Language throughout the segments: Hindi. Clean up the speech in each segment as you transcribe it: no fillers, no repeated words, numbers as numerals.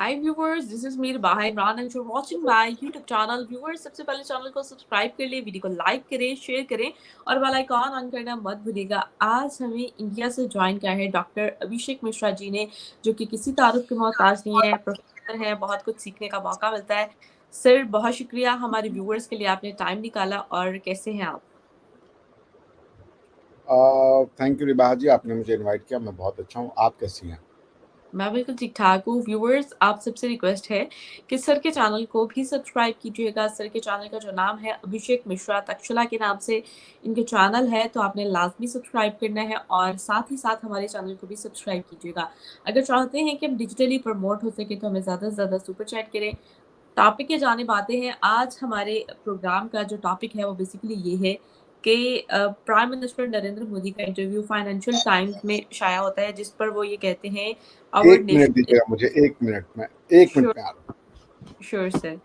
Hi viewers, this is Mir Baha Imran and you watching my YouTube channel. Viewers, सबसे पहले चैनल को सब्सक्राइब कर ले, वीडियो को लाइक करें, शेयर करें और बेल आइकॉन ऑन करना मत भूलिएगा। आज हमें इंडिया से ज्वाइन किया है डॉक्टर अभिषेक मिश्रा जी ने, जो कि किसी तारुफ के मोहताज नहीं है, प्रोफेसर है, बहुत कुछ सीखने का मौका मिलता है। सर, बहुत शुक्रिया हमारे व्यूवर्स के लिए आपने टाइम निकाला। और कैसे हैं आप? थैंक यू रिबाहा जी, आपने मुझे इनवाइट किया। मैं बहुत अच्छा हूँ। आप कैसी हैं? मैं बिल्कुल ठीक ठाक हूँ। व्यूअर्स, आप सबसे रिक्वेस्ट है कि सर के चैनल को भी सब्सक्राइब कीजिएगा। सर के चैनल का जो नाम है अभिषेक मिश्रा तक्षशिला के नाम से इनके चैनल है, तो आपने लाजमी सब्सक्राइब करना है और साथ ही साथ हमारे चैनल को भी सब्सक्राइब कीजिएगा। अगर चाहते हैं कि हम डिजिटली प्रमोट हो सके तो हमें ज़्यादा से ज़्यादा सुपर चैट करें। टॉपिक के जानिब आते हैं। आज हमारे प्रोग्राम का जो टॉपिक है वो बेसिकली ये है कि प्राइम मिनिस्टर नरेंद्र मोदी का इंटरव्यू फाइनेंशियल टाइम्स में शाया होता है, जिस पर वो ये कहते हैं आवर 1 मिनट नेशन। दीजिएगा मुझे, 1 मिनट में, 1 मिनट श्योर, में आ रहा श्योर सर।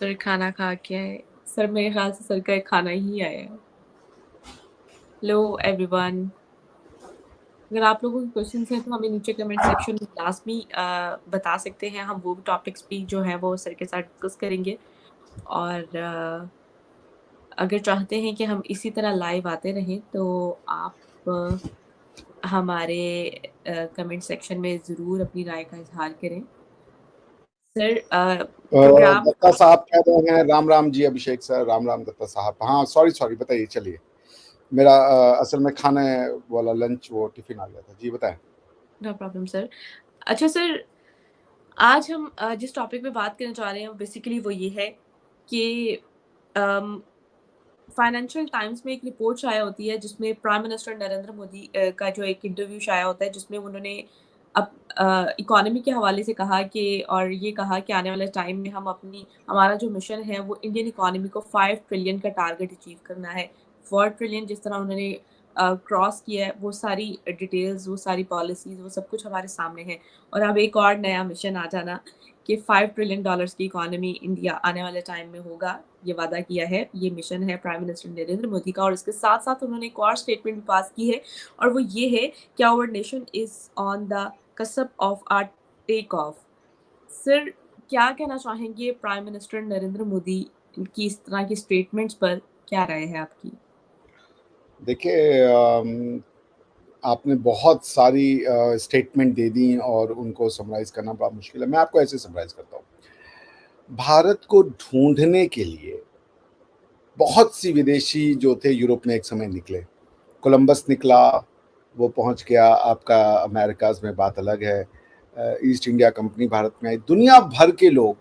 सर खाना खा के आए? सर मेरे ख्याल से सर का एक खाना ही आया है। हेलो एवरीवन, अगर आप लोगों के क्वेश्चंस हैं तो हमें नीचे कमेंट सेक्शन में लाजमी बता सकते हैं। हम वो भी टॉपिक्स भी जो हैं वो सर के साथ डिस्कस करेंगे। और अगर चाहते हैं कि हम इसी तरह लाइव आते रहें तो आप हमारे कमेंट सेक्शन में ज़रूर अपनी राय का इजहार करें। सर, प्रोग्राम दत्ता साहब कह रहे हैं राम राम जी। अभिषेक सर, राम राम दत्ता साहब। हाँ, सॉरी सॉरी, बताइए। चलिए, मेरा असल में खाने वाला लंच, वो टिफिन आ गया था जी। बताएं। No problem sir. अच्छा सर, आज हम जिस टॉपिक पे बात करने जा रहे हैं बेसिकली वो ये है कि फाइनेंशियल टाइम्स में एक रिपोर्ट शाया होती है जिसमें प्राइम मिनिस्टर नरेंद्र मोदी का जो एक इंटरव्यू शाया होता है, जिसमें उन्होंने अब इकोनॉमी के हवाले से कहा कि और ये कहा कि आने वाले टाइम में हम अपनी हमारा जो मिशन है वो इंडियन इकोनॉमी को 5 ट्रिलियन का टारगेट अचीव करना है। 4 ट्रिलियन जिस तरह उन्होंने क्रॉस किया है, वो सारी डिटेल्स, वो सारी पॉलिसीज, वो सब कुछ हमारे सामने है। और अब एक और नया मिशन आ जाना कि 5 ट्रिलियन डॉलर्स की इकोनॉमी इंडिया आने वाले टाइम में होगा, ये वादा किया है। ये मिशन है प्राइम मिनिस्टर नरेंद्र मोदी का। और इसके साथ साथ उन्होंने एक और स्टेटमेंट भी पास की है, और वो ये है कि our nation is on the cusp of our take off. Sir, क्या कहना चाहेंगे प्राइम मिनिस्टर नरेंद्र मोदी की इस तरह की स्टेटमेंट्स पर? क्या राय है आपकी? देखिए, आपने बहुत सारी स्टेटमेंट दे दी और उनको समराइज करना बड़ा मुश्किल है। मैं आपको ऐसे समराइज करता हूँ। भारत को ढूंढने के लिए बहुत सी विदेशी जो थे यूरोप में एक समय निकले। कोलंबस निकला, वो पहुंच गया आपका अमेरिकाज में, बात अलग है। ईस्ट इंडिया कंपनी भारत में आई। दुनिया भर के लोग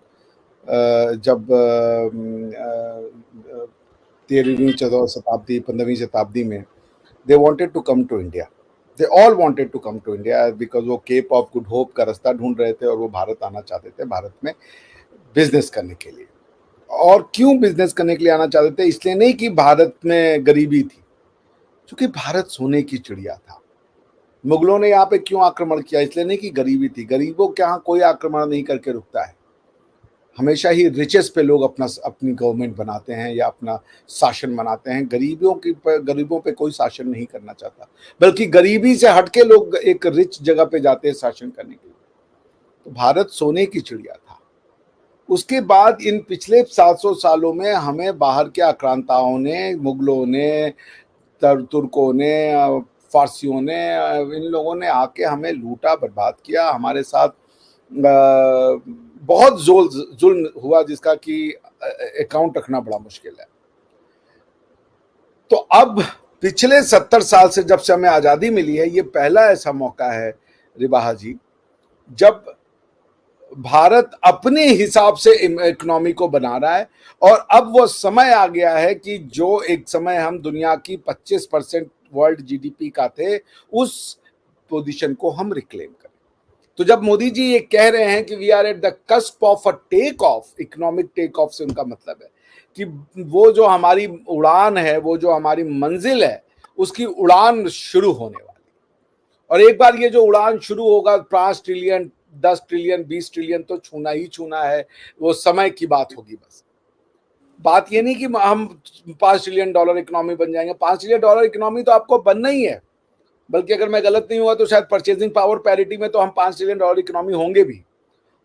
जब 13वीं 14वीं शताब्दी 15वीं शताब्दी में they wanted to come to India. They all wanted to come to India because वो केप ऑफ गुड होप का रास्ता ढूंढ रहे थे और वो भारत आना चाहते थे, भारत में बिजनेस करने के लिए। और क्यों बिजनेस करने के लिए आना चाहते थे? इसलिए नहीं कि भारत में गरीबी थी, क्योंकि भारत सोने की चिड़िया था। मुगलों ने यहाँ पे क्यों आक्रमण किया? इसलिए नहीं कि गरीबी थी। गरीबों के यहाँ कोई आक्रमण नहीं करके रुकता है। हमेशा ही रिचेस पे लोग अपनी गवर्नमेंट बनाते हैं या अपना शासन बनाते हैं। गरीबों पे कोई शासन नहीं करना चाहता, बल्कि गरीबी से हटके लोग एक रिच जगह पे जाते हैं शासन करने के लिए। तो भारत सोने की चिड़िया था। उसके बाद इन पिछले 700 सालों में हमें बाहर के आक्रांताओं ने, मुगलों ने, तुर्कों ने, फारसियों ने, इन लोगों ने आके हमें लूटा, बर्बाद किया। हमारे साथ बहुत जुल्म हुआ जिसका कि अकाउंट रखना बड़ा मुश्किल है। तो अब पिछले 70 साल से जब से हमें आज़ादी मिली है, ये पहला ऐसा मौका है रिबाहा जी, जब भारत अपने हिसाब से इकोनॉमी को बना रहा है। और अब वो समय आ गया है कि जो एक समय हम दुनिया की 25% वर्ल्ड जीडीपी का थे, उस पोजीशन को हम रिक्लेम करें। तो जब मोदी जी ये कह रहे हैं कि we are at the cusp of a take off, economic take off से उनका मतलब है कि वो जो हमारी उड़ान है, वो जो हमारी मंजिल है, उसकी उड़ान शुरू होने वाली। और एक बार ये जो उड़ान शुरू होगा, 5 ट्रिलियन, 10 ट्रिलियन, 20 ट्रिलियन तो छूना ही छूना है। वो समय की बात होगी बस। बात ये नहीं कि हम $5 ट्रिलियन इकोनॉमी बन जाएंगे। $5 ट्रिलियन इकोनॉमी तो आपको बनना ही है। बल्कि अगर मैं गलत नहीं हुआ तो शायद परचेजिंग पावर पैरिटी में तो हम $5 ट्रिलियन इकोनॉमी होंगे भी।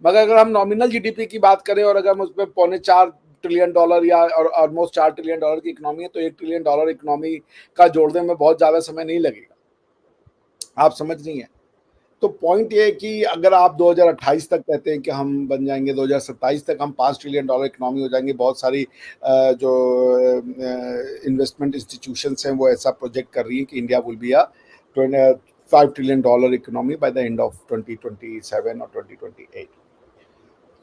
मगर अगर हम नॉमिनल जीडीपी की बात करें और अगर हम उसमें $4.25 ट्रिलियन या और ऑलमोस्ट $4 ट्रिलियन की इकोनॉमी है, तो $1 ट्रिलियन इकोनॉमी का जोड़ने में बहुत ज़्यादा समय नहीं लगेगा। आप समझ रही हैं? तो पॉइंट ये है कि अगर आप 2028 तक कहते हैं कि हम बन जाएंगे, 2027 तक हम $5 ट्रिलियन इकोनॉमी हो जाएंगे, बहुत सारी जो इन्वेस्टमेंट इंस्टीट्यूशंस हैं वो ऐसा प्रोजेक्ट कर रही हैं कि India will be a $5 trillion economy by the end of 2027 और 2028।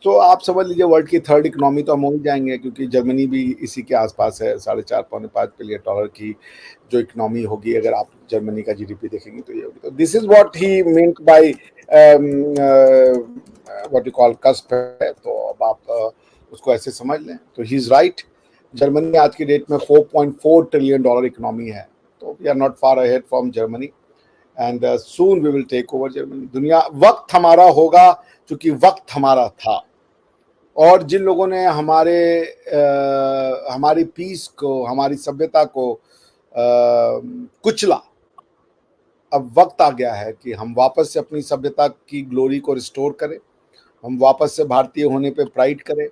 तो आप समझ लीजिए वर्ल्ड की थर्ड इकोनॉमी तो हम हो ही जाएंगे, क्योंकि जर्मनी भी इसी के आसपास है, 4.5-5 बिलियन डॉलर की जो इकोनॉमी होगी। अगर आप जर्मनी का जीडीपी देखेंगे तो ये होगी। तो this is what he meant by what you call cusp है। तो अब आप उसको ऐसे समझ लें तो ही इज राइट। जर्मनी आज की डेट में $4.4 ट्रिलियन इकोनॉमी है, तो we are not far ahead from Germany and soon we will take over Germany. दुनिया वक्त हमारा होगा, क्योंकि वक्त हमारा था। और जिन लोगों ने हमारी पीस को, हमारी सभ्यता को कुचला, अब वक्त आ गया है कि हम वापस से अपनी सभ्यता की ग्लोरी को रिस्टोर करें, हम वापस से भारतीय होने पे प्राइड करें,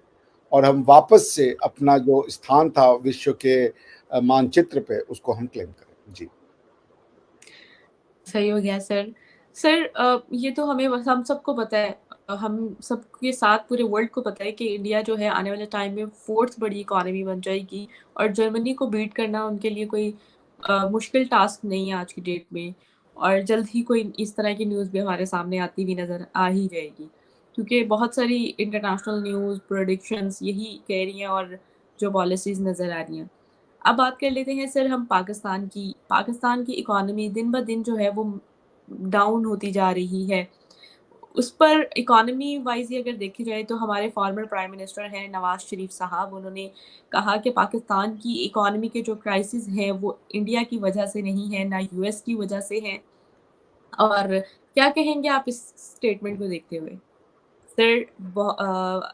और हम वापस से अपना जो स्थान था विश्व के मानचित्र पे, उसको हम क्लेम करें। जी सही हो गया सर। सर ये तो हमें बस हम सबको पता है, हम सबके साथ पूरे वर्ल्ड को पता है कि इंडिया जो है आने वाले टाइम में 4th बड़ी इकोनॉमी बन जाएगी और जर्मनी को बीट करना उनके लिए कोई मुश्किल टास्क नहीं है आज की डेट में। और जल्द ही कोई इस तरह की न्यूज़ भी हमारे सामने आती हुई नज़र आ ही जाएगी। क्योंकि बहुत सारी इंटरनेशनल न्यूज़ प्रेडिक्शंस यही कह रही हैं और जो पॉलिसीज़ नज़र आ रही हैं। अब बात कर लेते हैं सर हम पाकिस्तान की। पाकिस्तान की इकॉनमी दिन-ब-दिन जो है वो डाउन होती जा रही है। उस पर इकॉनमी वाइज़ ही अगर देखी जाए तो हमारे फॉर्मर प्राइम मिनिस्टर हैं नवाज़ शरीफ साहब, उन्होंने कहा कि पाकिस्तान की इकॉनमी के जो क्राइसिस हैं वो इंडिया की वजह से नहीं है, ना यूएस की वजह से हैं। और क्या कहेंगे आप इस स्टेटमेंट को देखते हुए? सर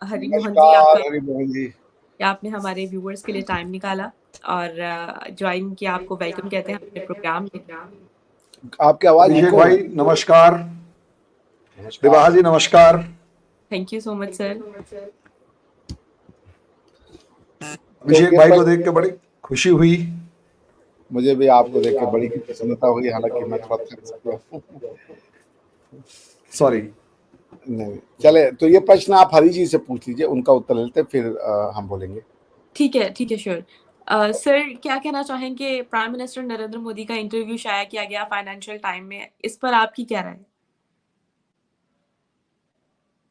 हरि मोहन जी नमस्कार आपका हरिमोहन जी। कि आपने हमारे व्यूअर्स के लिए टाइम निकाला और जॉइन किया, आपको वेलकम कहते हैं हमारे प्रोग्राम में। आपकी आवाज अभिषेक इको हो भाई रही है। नमस्कार। नमस्कार। विवाह जी नमस्कार। Thank you so much sir. तो अभिषेक ये भाई को देख के प्रश्न, बड़ी खुशी हुई। मुझे भी आपको देख के बड़ी प्रसन्नता हुई, हालांकि मैं थोड़ा थक सकता हूँ। सॉरी। नहीं चले, तो ये प्रश्न आप हरी जी से पूछ लीजिए, उनका उत्तर लेते फिर हम बोलेंगे। ठीक है श्योर। सर क्या कहना चाहेंगे प्राइम मिनिस्टर नरेंद्र मोदी का इंटरव्यू शाया किया गया फाइनेंशियल टाइम में, इस पर आपकी क्या राय है?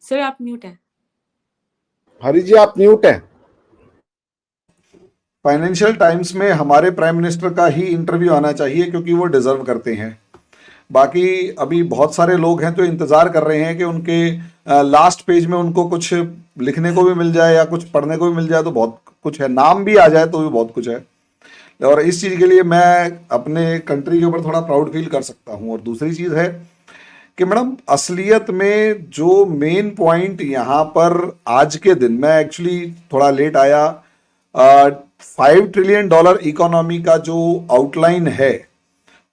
सर आप म्यूट हैं। हरी जी आप म्यूट हैं। फाइनेंशियल टाइम्स में हमारे प्राइम मिनिस्टर का ही इंटरव्यू आना चाहिए क्योंकि वो डिजर्व करते हैं। बाकी अभी बहुत सारे लोग हैं जो इंतजार कर रहे हैं कि उनके लास्ट पेज में उनको कुछ लिखने को भी मिल जाए या कुछ पढ़ने को भी मिल जाए तो बहुत कुछ है, नाम भी आ जाए तो भी बहुत कुछ है। और इस चीज़ के लिए मैं अपने कंट्री के ऊपर थोड़ा प्राउड फील कर सकता हूँ। और दूसरी चीज़ है कि मैडम असलियत में जो मेन पॉइंट यहाँ पर आज के दिन, मैं एक्चुअली थोड़ा लेट आया, $5 ट्रिलियन इकोनॉमी का जो आउटलाइन है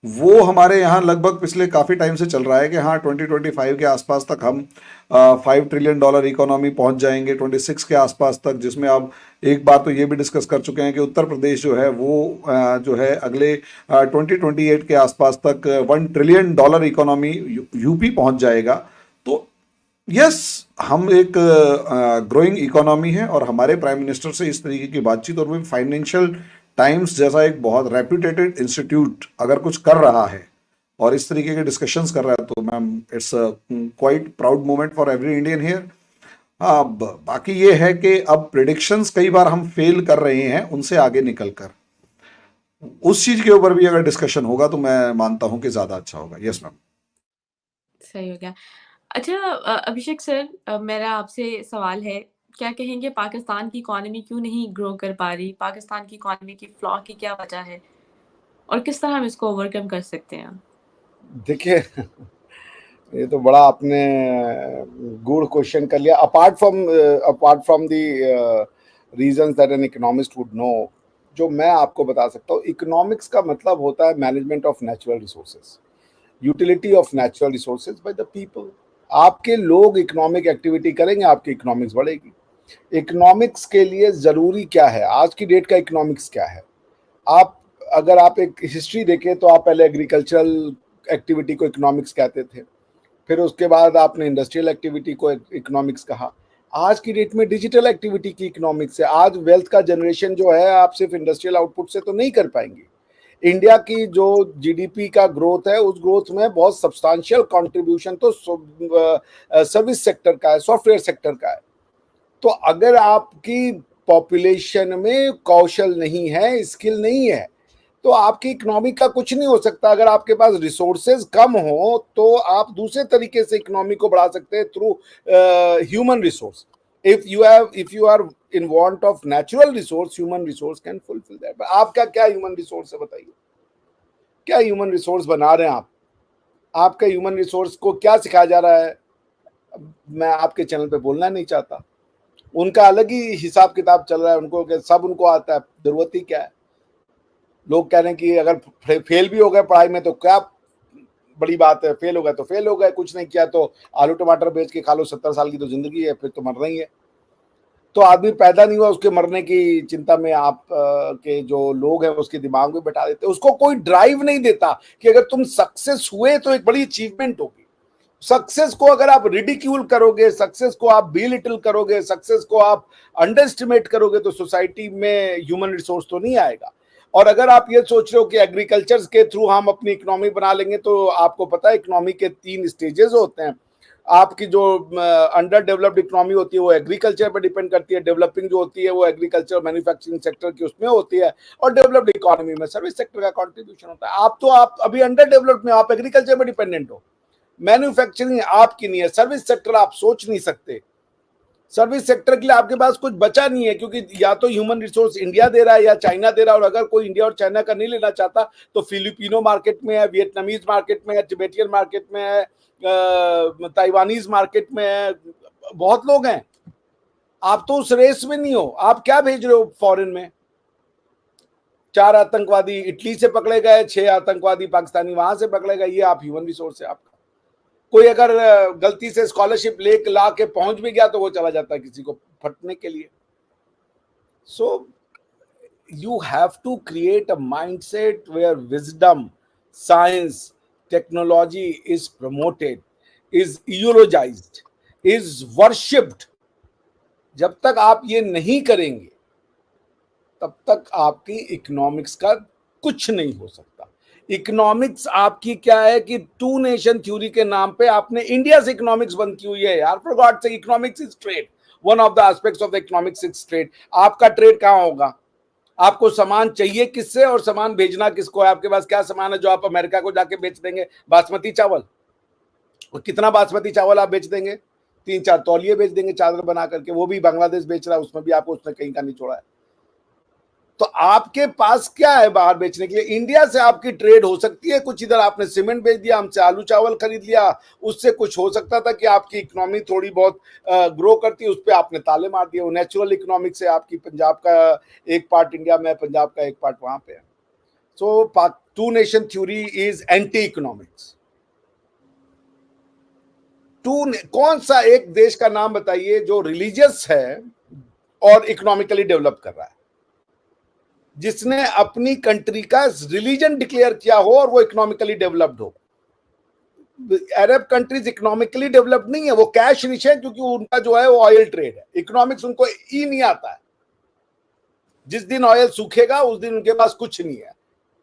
वो हमारे यहाँ लगभग पिछले काफ़ी टाइम से चल रहा है कि हाँ 2025 के आसपास तक हम $5 ट्रिलियन इकोनॉमी पहुंच जाएंगे, 26 के आसपास तक। जिसमें अब एक बात तो ये भी डिस्कस कर चुके हैं कि उत्तर प्रदेश जो है वो जो है अगले 2028 के आसपास तक $1 ट्रिलियन इकोनॉमी यूपी पहुंच जाएगा। तो यस, हम एक ग्रोइंग इकोनॉमी है और हमारे प्राइम मिनिस्टर से इस तरीके की बातचीत, और भी फाइनेंशियल टाइम्स जैसा एक बहुत रेप्यूटेटेड इंस्टीट्यूट अगर कुछ कर रहा है और इस तरीके के डिस्कशंस कर रहा है, तो ma'am it's quite proud moment for every Indian here. अब बाकी ये है कि अब प्रिडिक्शंस कई बार हम फेल कर रहे हैं उनसे आगे निकल कर, उस चीज के ऊपर भी अगर डिस्कशन होगा तो मैं मानता हूं कि ज्यादा अच्छा होगा। Yes ma'am. सही हो गया। अच्छा अभिषेक सर मेरा आपसे सवाल है, क्या कहेंगे पाकिस्तान की इकॉनमी क्यों नहीं ग्रो कर पा रही? पाकिस्तान की इकॉनमी की फ्लॉ की क्या वजह है? और किस तरह हम इसको ओवरकम कर सकते हैं? देखिए ये तो बड़ा आपने गूढ़ क्वेश्चन कर लिया। Apart from the reasons that an economist would know, जो मैं आपको बता सकता हूँ, इकोनॉमिक्स का मतलब होता है management of natural resources. Utility of natural resources by the people. आपके लोग इकोनॉमिक एक्टिविटी करेंगे, आपकी इकोनॉमिक्स बढ़ेगी। इकोनॉमिक्स के लिए जरूरी क्या है, आज की डेट का इकोनॉमिक्स क्या है? आप अगर आप एक हिस्ट्री देखें तो आप पहले एग्रीकल्चरल एक्टिविटी को इकोनॉमिक्स कहते थे, फिर उसके बाद आपने इंडस्ट्रियल एक्टिविटी को इकोनॉमिक्स कहा। आज की डेट में डिजिटल एक्टिविटी की इकोनॉमिक्स है। आज वेल्थ का जनरेशन जो है आप सिर्फ इंडस्ट्रियल आउटपुट से तो नहीं कर पाएंगे। इंडिया की जो जीडीपी का ग्रोथ है, उस ग्रोथ में बहुत सब्सटेंशियल कंट्रीब्यूशन तो सर्विस सेक्टर का है, सॉफ्टवेयर सेक्टर का है। तो अगर आपकी पॉपुलेशन में कौशल नहीं है, स्किल नहीं है, तो आपकी इकोनॉमी का कुछ नहीं हो सकता। अगर आपके पास रिसोर्सेज कम हो तो आप दूसरे तरीके से इकोनॉमी को बढ़ा सकते हैं, through human resource. if you are in want of natural resource, human resource can fulfill that। आपका क्या ह्यूमन रिसोर्स है बताइए, क्या ह्यूमन रिसोर्स बना रहे हैं आप? आपका ह्यूमन रिसोर्स को क्या सिखाया जा रहा है? मैं आपके चैनल पे बोलना नहीं चाहता। उनका अलग ही हिसाब किताब चल रहा है, उनको सब उनको आता है, जरूरत ही क्या है? लोग कह रहे हैं कि अगर फेल भी हो गए पढ़ाई में तो क्या बड़ी बात है, फेल हो गए तो फेल हो गए, कुछ नहीं किया तो आलू टमाटर बेच के खा लो, 70 साल की तो जिंदगी है, फिर तो मरना ही है। तो आदमी पैदा नहीं हुआ, उसके मरने की चिंता में आप के जो लोग हैं उसके दिमाग में बैठा देते, उसको कोई ड्राइव नहीं देता कि अगर तुम सक्सेस हुए तो एक बड़ी अचीवमेंट होगी। सक्सेस को अगर आप रिडिक्यूल करोगे, सक्सेस को आप बिलिटल करोगे, सक्सेस को आप अंडरएस्टिमेट करोगे, तो सोसाइटी में ह्यूमन रिसोर्स तो नहीं आएगा। और अगर आप ये सोच रहे हो कि एग्रीकल्चर के थ्रू हम अपनी इकोनॉमी बना लेंगे, तो आपको पता है इकोनॉमी के 3 स्टेजेस होते हैं। आपकी जो अंडर डेवलप्ड इकोनॉमी होती है वो एग्रीकल्चर पर डिपेंड करती है, डेवलपिंग जो होती है वो एग्रीकल्चर मैन्युफैक्चरिंग सेक्टर की उसमें होती है, और डेवलप्ड इकोनॉमी में सर्विस सेक्टर का कंट्रीब्यूशन होता है। आप अभी अंडर डेवलप्ड में, आप एग्रीकल्चर पर डिपेंडेंट हो, मैन्युफैक्चरिंग आपकी नहीं है, सर्विस सेक्टर आप सोच नहीं सकते। सर्विस सेक्टर के लिए आपके पास कुछ बचा नहीं है, क्योंकि या तो ह्यूमन रिसोर्स इंडिया दे रहा है या चाइना दे रहा है, और अगर कोई इंडिया और चाइना का नहीं लेना चाहता तो फिलिपिनो मार्केट में है, वियतनामीज मार्केट में है, तिबेटियन मार्केट में है, ताइवानीज मार्केट में है, बहुत लोग हैं। आप तो उस रेस में नहीं हो। आप क्या भेज रहे हो फॉरेन में? 4 आतंकवादी इटली से पकड़े गए, 6 आतंकवादी पाकिस्तानी वहां से पकड़े गए, ये आप ह्यूमन रिसोर्स है आपका। कोई अगर गलती से स्कॉलरशिप लेके ला के पहुंच भी गया तो वो चला जाता है किसी को फटने के लिए। सो you have to create a mindset where wisdom, science, technology is promoted, is eulogized, is worshipped। जब तक आप ये नहीं करेंगे तब तक आपकी इकोनॉमिक्स का कुछ नहीं हो सकता। इकोनॉमिक्स आपकी क्या है कि 2 नेशन थ्योरी के नाम पे आपने इंडिया से इकोनॉमिक्स बंद की हुई है यार। फॉर गॉड से, economics is trade, one of the aspects of the economics is trade. आपका ट्रेड कहाँ होगा? आपको सामान चाहिए किससे और सामान भेजना किसको है? आपके पास क्या सामान है जो आप अमेरिका को जाके बेच देंगे? बासमती चावल। और कितना बासमती चावल आप बेच देंगे? 3-4 तौलिए बेच देंगे चादर बना करके, वो भी बांग्लादेश बेच रहा है, उसमें भी आपको उसने कहीं का नहीं छोड़ा है। तो आपके पास क्या है बाहर बेचने के लिए? इंडिया से आपकी ट्रेड हो सकती है कुछ, इधर आपने सीमेंट बेच दिया, हमसे आलू चावल खरीद लिया, उससे कुछ हो सकता था कि आपकी इकोनॉमी थोड़ी बहुत ग्रो करती, उस पर आपने ताले मार दिए। वो नेचुरल इकोनॉमिक से आपकी पंजाब का एक पार्ट इंडिया में, पंजाब का एक पार्ट वहां पे है। सो 2 nation theory is anti economics. कौन सा एक देश का नाम बताइए जो रिलीजियस है और इकोनॉमिकली डेवलप कर रहा है, जिसने अपनी कंट्री का रिलीजन डिक्लेयर किया हो और वो इकोनॉमिकली डेवलप्ड हो? अरब कंट्रीज इकोनॉमिकली डेवलप्ड नहीं है, वो कैश रिच है, क्योंकि उनका जो है वो ऑयल ट्रेड है। इकोनॉमिक्स उनको ही नहीं आता है। जिस दिन ऑयल सूखेगा उस दिन उनके पास कुछ नहीं है।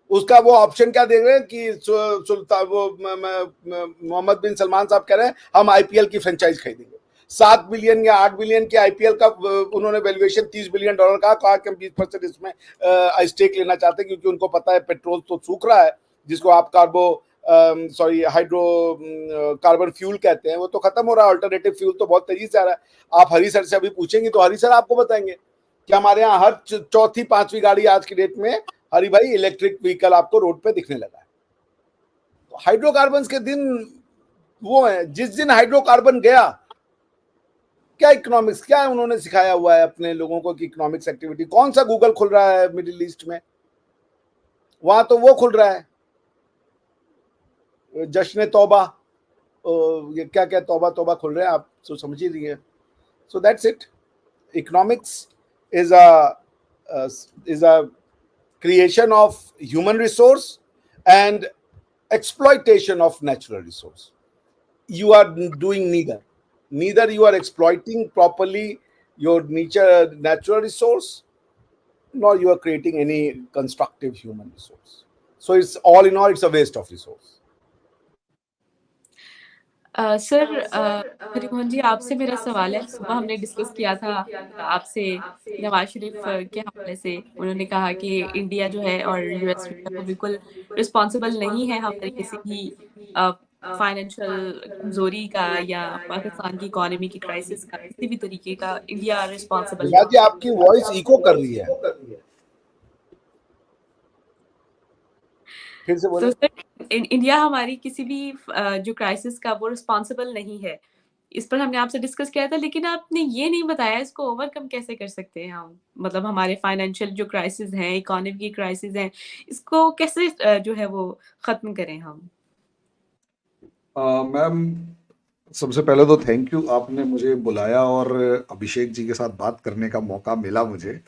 उसका वो ऑप्शन क्या देख रहे हैं कि सुल्तान वो मोहम्मद बिन सलमान साहब कह रहे हैं हम आईपीएल की फ्रेंचाइज खरीदेंगे। 7 बिलियन या 8 बिलियन के आईपीएल का उन्होंने वैल्यूएशन $30 बिलियन का कहा कि हम 20% इसमें स्टेक लेना चाहते हैं, क्योंकि उनको पता है पेट्रोल तो सूख रहा है, जिसको आप हाइड्रोकार्बन फ्यूल कहते हैं, वो तो खत्म हो रहा है। अल्टरनेटिव फ्यूल तो बहुत तेजी से आ रहा है। आप हरी सर से अभी पूछेंगे तो हरी सर आपको बताएंगे कि हमारे यहाँ हर 4-5वीं गाड़ी आज की डेट में, हरी भाई, इलेक्ट्रिक व्हीकल आपको रोड पे दिखने लगा है। तो हाइड्रोकार्बन के दिन वो है, जिस दिन हाइड्रोकार्बन गया, क्या इकोनॉमिक्स, क्या उन्होंने सिखाया हुआ है अपने लोगों को कि इकोनॉमिक्स एक्टिविटी? कौन सा गूगल खुल रहा है मिडिल ईस्ट में? वहां तो वो खुल रहा है जश्न तौबा, ये क्या क्या तौबा तौबा खुल रहे हैं, आप तो समझ ही रही है. So that's it. Economics is a creation of human resource and exploitation of natural resource. You are doing neither you are exploiting properly your natural resource, nor you are creating any constructive human resource. So it's all in all, it's a waste of resource. Sir, Harimohan ji, आपसे मेरा सवाल है। सुबह हमने डिस्कस किया था आपसे नवाज शरीफ के हवाले से। उन्होंने कहा कि इंडिया जो है और यूएस जो है वो बिल्कुल रिस्पॉन्सिबल नहीं है हमारे किसी भी फाइनेंशियल कमजोरी का या पाकिस्तान की इकोनॉमी की क्राइसिस का, किसी भी तरीके का इंडिया रिस्पॉन्सिबल विराज जी, नहीं आपकी वॉइस इको कर रही है, फिर से है। बोले. तो सर, इंडिया हमारी किसी भी जो क्राइसिस का वो रिस्पॉन्सिबल नहीं है। इस पर हमने आपसे डिस्कस किया था, लेकिन आपने ये नहीं बताया इसको ओवरकम कैसे कर सकते हैं हम। मतलब हमारे फाइनेंशियल जो क्राइसिस हैं, इकोनॉमी की क्राइसिस हैं, इसको कैसे जो है वो खत्म करें हम। मैम, सबसे पहले तो थैंक यू, आपने मुझे बुलाया और अभिषेक जी के साथ बात करने का मौका मिला मुझे।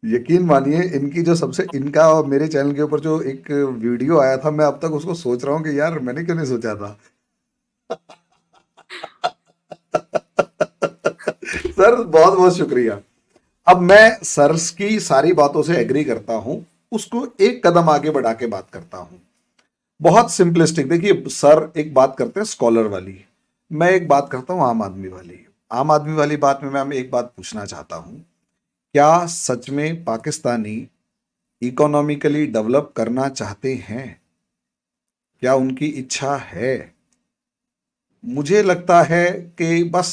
यकीन मानिए, इनकी जो सबसे इनका और मेरे चैनल के ऊपर जो एक वीडियो आया था, मैं अब तक उसको सोच रहा हूँ कि यार मैंने क्यों नहीं सोचा था। सर बहुत बहुत शुक्रिया। अब मैं सर की सारी बातों से एग्री करता हूं, उसको एक कदम आगे बढ़ा के बात करता हूं। बहुत सिंपलिस्टिक, देखिए सर एक बात करते हैं स्कॉलर वाली, मैं एक बात करता हूं आम आदमी वाली। आम आदमी वाली बात में मैं एक बात पूछना चाहता हूं, क्या सच में पाकिस्तानी इकोनॉमिकली डेवलप करना चाहते हैं? क्या उनकी इच्छा है? मुझे लगता है कि बस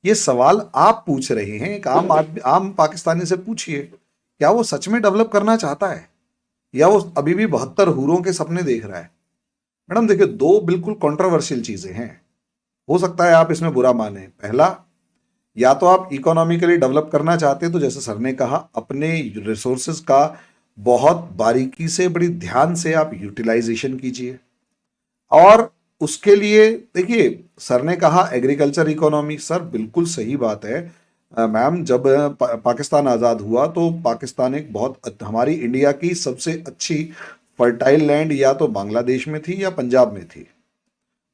ये सवाल आप पूछ रहे हैं, एक आम आदमी, आम पाकिस्तानी से पूछिए, क्या वो सच में डेवलप करना चाहता है या वो अभी भी 72 हूरों के सपने देख रहा है? मैडम देखिए, दो बिल्कुल कंट्रोवर्शियल चीजें हैं। हो सकता है आप इसमें बुरा माने। पहला, या तो आप इकोनॉमिकली डेवलप करना चाहते हैं तो जैसे सर ने कहा, अपने रिसोर्सेज का बहुत बारीकी से, बड़ी ध्यान से आप यूटिलाइजेशन कीजिए। और उसके लिए देखिए, सर ने कहा एग्रीकल्चर इकोनॉमी, सर बिल्कुल सही बात है। मैम, जब पाकिस्तान आज़ाद हुआ तो पाकिस्तान एक बहुत, हमारी इंडिया की सबसे अच्छी फर्टाइल लैंड या तो बांग्लादेश में थी या पंजाब में थी।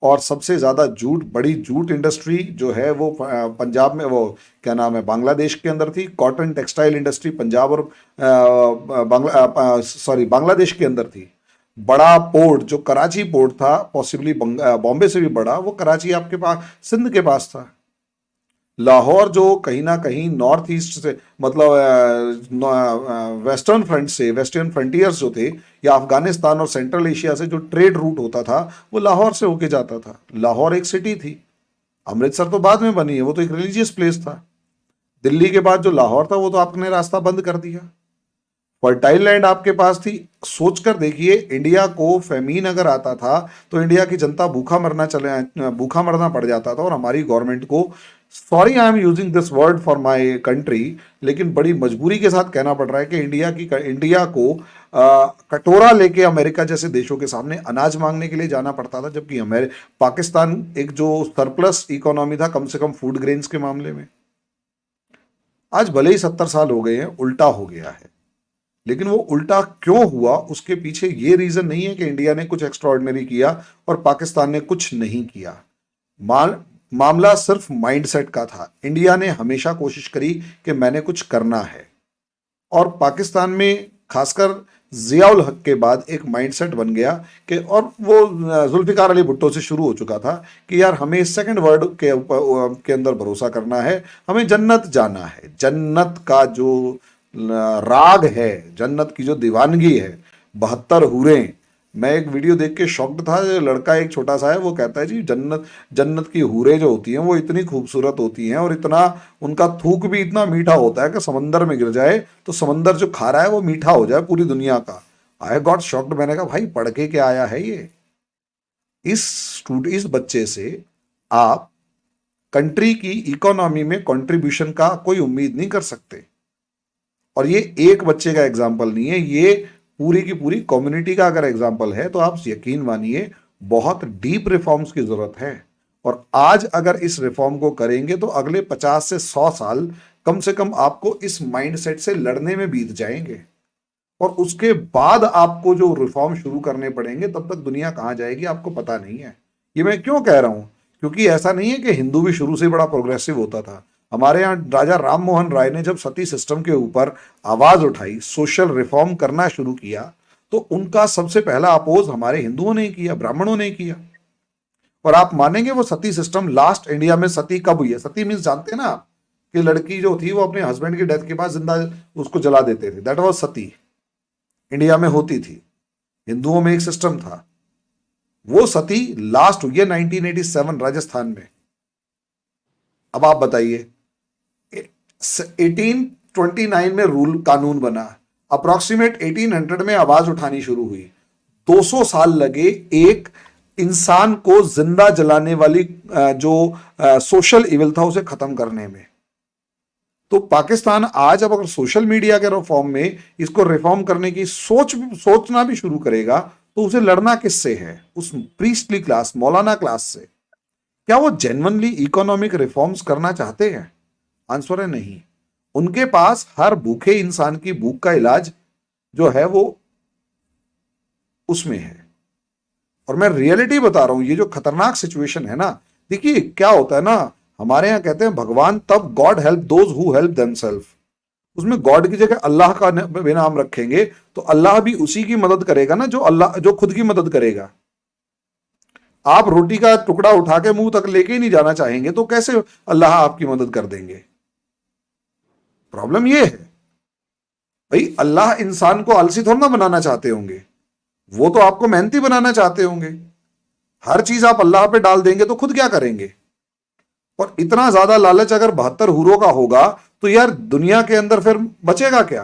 और सबसे ज़्यादा जूट, बड़ी जूट इंडस्ट्री जो है वो पंजाब में, वो क्या नाम है, बांग्लादेश के अंदर थी। कॉटन टेक्सटाइल इंडस्ट्री पंजाब और बांग्लादेश के अंदर थी। बड़ा पोर्ट जो कराची पोर्ट था, पॉसिबली बॉम्बे से भी बड़ा, वो कराची आपके पास सिंध के पास था। लाहौर जो कहीं ना कहीं नॉर्थ ईस्ट से, मतलब वेस्टर्न फ्रंट से, वेस्टर्न फ्रंटियर्स जो थे, या अफगानिस्तान और सेंट्रल एशिया से जो ट्रेड रूट होता था वो लाहौर से होके जाता था। लाहौर एक सिटी थी। अमृतसर तो बाद में बनी है, वो तो एक रिलीजियस प्लेस था। दिल्ली के बाद जो लाहौर था वो तो आपने रास्ता बंद कर दिया। फर्टाइल लैंड आपके पास थी। सोचकर देखिए, इंडिया को फेमीन अगर आता था तो इंडिया की जनता भूखा मरना पड़ जाता था। और हमारी गवर्नमेंट को, sorry I am using this word for my country, लेकिन बड़ी मजबूरी के साथ कहना पड़ रहा है कि इंडिया को कटोरा लेके अमेरिका जैसे देशों के सामने अनाज मांगने के लिए जाना पड़ता था, जबकि पाकिस्तान एक जो सरप्लस इकोनॉमी था, कम से कम फूड ग्रेन्स के मामले में। आज भले ही 70 साल हो गए हैं, उल्टा हो गया है। लेकिन वो उल्टा क्यों हुआ, उसके पीछे ये रीजन नहीं है कि इंडिया ने कुछ एक्स्ट्राऑर्डिनरी किया और पाकिस्तान ने कुछ नहीं किया। मामला सिर्फ माइंडसेट का था। इंडिया ने हमेशा कोशिश करी कि मैंने कुछ करना है, और पाकिस्तान में खासकर जियाउल हक के बाद एक माइंडसेट बन गया कि, और वो जुल्फिकार अली भुट्टो से शुरू हो चुका था कि यार हमें सेकंड वर्ड के अंदर भरोसा करना है, हमें जन्नत जाना है। जन्नत का जो राग है, जन्नत की जो दीवानगी है, 72 हूरें। मैं एक वीडियो देख के शॉक्ड था। लड़का एक छोटा सा है, वो कहता है जी जन्नत की हूरें जो होती हैं वो इतनी खूबसूरत होती हैं और इतना, उनका थूक भी इतना मीठा होता है कि समंदर में गिर जाए तो समंदर जो खा रहा है वो मीठा हो जाए पूरी दुनिया का। I got shocked. मैंने कहा भाई पढ़ के क्या आया है ये? इस बच्चे से आप कंट्री की इकोनॉमी में कंट्रीब्यूशन का कोई उम्मीद नहीं कर सकते। और ये एक बच्चे का एग्जाम्पल नहीं है, ये पूरी की पूरी कम्युनिटी का अगर एग्जाम्पल है तो आप यकीन मानिए बहुत डीप रिफॉर्म्स की जरूरत है। और आज अगर इस रिफॉर्म को करेंगे तो अगले 50 से 100 साल कम से कम आपको इस माइंडसेट से लड़ने में बीत जाएंगे। और उसके बाद आपको जो रिफॉर्म शुरू करने पड़ेंगे, तब तक दुनिया कहां जाएगी आपको पता नहीं है। ये मैं क्यों कह रहा हूं? क्योंकि ऐसा नहीं है कि हिंदू भी शुरू से बड़ा प्रोग्रेसिव होता था। हमारे यहाँ राजा राम मोहन राय ने जब सती सिस्टम के ऊपर आवाज उठाई, सोशल रिफॉर्म करना शुरू किया, तो उनका सबसे पहला अपोज हमारे हिंदुओं ने किया, ब्राह्मणों ने किया। और आप मानेंगे वो सती सिस्टम लास्ट इंडिया में सती कब हुई है? सती मीन्स जानते हैं ना आप, कि लड़की जो थी वो अपने हस्बैंड की डेथ के बाद जिंदा उसको जला देते थे, दैट वाज सती। इंडिया में होती थी, हिंदुओं में एक सिस्टम था। वो सती लास्ट हुई है 1987 राजस्थान में। अब आप बताइए, 1829 में रूल कानून बना, अप्रोक्सीमेट 1800 में आवाज उठानी शुरू हुई, 200 साल लगे एक इंसान को जिंदा जलाने वाली जो सोशल इविल था उसे खत्म करने में। तो पाकिस्तान आज अब अगर सोशल मीडिया के रिफॉर्म में इसको रिफॉर्म करने की सोचना भी शुरू करेगा, तो उसे लड़ना किससे है? उस प्रीस्टली क्लास, मौलाना क्लास से। क्या वो जेन्युइनली इकोनॉमिक रिफॉर्म्स करना चाहते हैं? आंसर है नहीं। उनके पास हर भूखे इंसान की भूख का इलाज जो है वो उसमें है। और मैं रियलिटी बता रहा हूं, ये जो खतरनाक सिचुएशन है ना, देखिए क्या होता है ना, हमारे यहां कहते हैं भगवान तब, God help those who help themselves. उसमें गॉड की जगह अल्लाह का भी नाम रखेंगे तो अल्लाह भी उसी की मदद करेगा ना जो खुद की मदद करेगा। आप रोटी का टुकड़ा उठा के मुंह तक लेके ही नहीं जाना चाहेंगे तो कैसे अल्लाह आपकी मदद कर देंगे? प्रॉब्लम ये है भाई, अल्लाह इंसान को आलसी थोड़ा ना बनाना चाहते होंगे, वो तो आपको मेहनती बनाना चाहते होंगे। हर चीज आप अल्लाह पे डाल देंगे तो खुद क्या करेंगे? और इतना ज्यादा लालच अगर 72 हुरों का होगा तो यार दुनिया के अंदर फिर बचेगा क्या?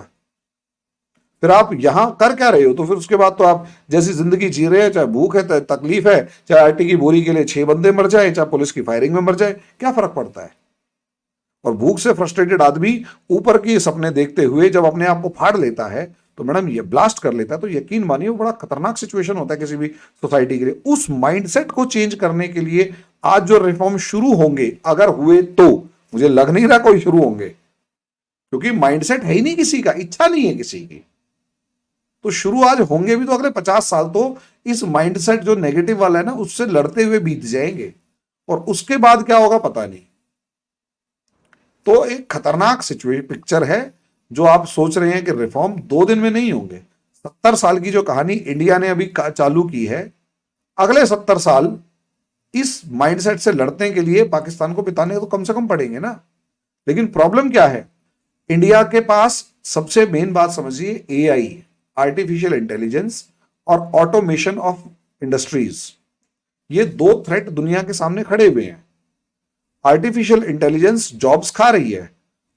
फिर आप यहां कर क्या रहे हो? तो फिर उसके बाद तो आप जैसी जिंदगी जी रहे हैं, चाहे भूख है, चाहे तकलीफ है, चाहे आटे की बोरी के लिए 6 बंदे मर जाए, चाहे पुलिस की फायरिंग में मर जाए, क्या फर्क पड़ता है? और भूख से फ्रस्ट्रेटेड आदमी ऊपर के सपने देखते हुए जब अपने आप को फाड़ लेता है, तो मैडम ये ब्लास्ट कर लेता है, तो यकीन मानिए वो बड़ा खतरनाक सिचुएशन होता है किसी भी सोसाइटी के लिए। उस माइंडसेट को चेंज करने के लिए आज जो रिफॉर्म शुरू होंगे, अगर हुए तो, मुझे लग नहीं रहा कोई शुरू होंगे, क्योंकि माइंडसेट है ही नहीं किसी का, इच्छा नहीं है किसी की। तो शुरू आज होंगे भी तो अगले 50 साल तो इस माइंडसेट जो नेगेटिव वाला है ना उससे लड़ते हुए बीत जाएंगे, और उसके बाद क्या होगा पता नहीं। तो एक खतरनाक सिचुएशन पिक्चर है जो आप सोच रहे हैं कि रिफॉर्म 2 दिन में नहीं होंगे। 70 साल की जो कहानी इंडिया ने अभी चालू की है, अगले 70 साल इस माइंडसेट से लड़ने के लिए पाकिस्तान को बिताने तो कम से कम पड़ेंगे ना। लेकिन प्रॉब्लम क्या है, इंडिया के पास सबसे मेन बात समझिए, एआई, आर्टिफिशियल इंटेलिजेंस और ऑटोमेशन ऑफ इंडस्ट्रीज, ये 2 थ्रेट दुनिया के सामने खड़े हुए हैं। आर्टिफिशियल इंटेलिजेंस जॉब्स खा रही है,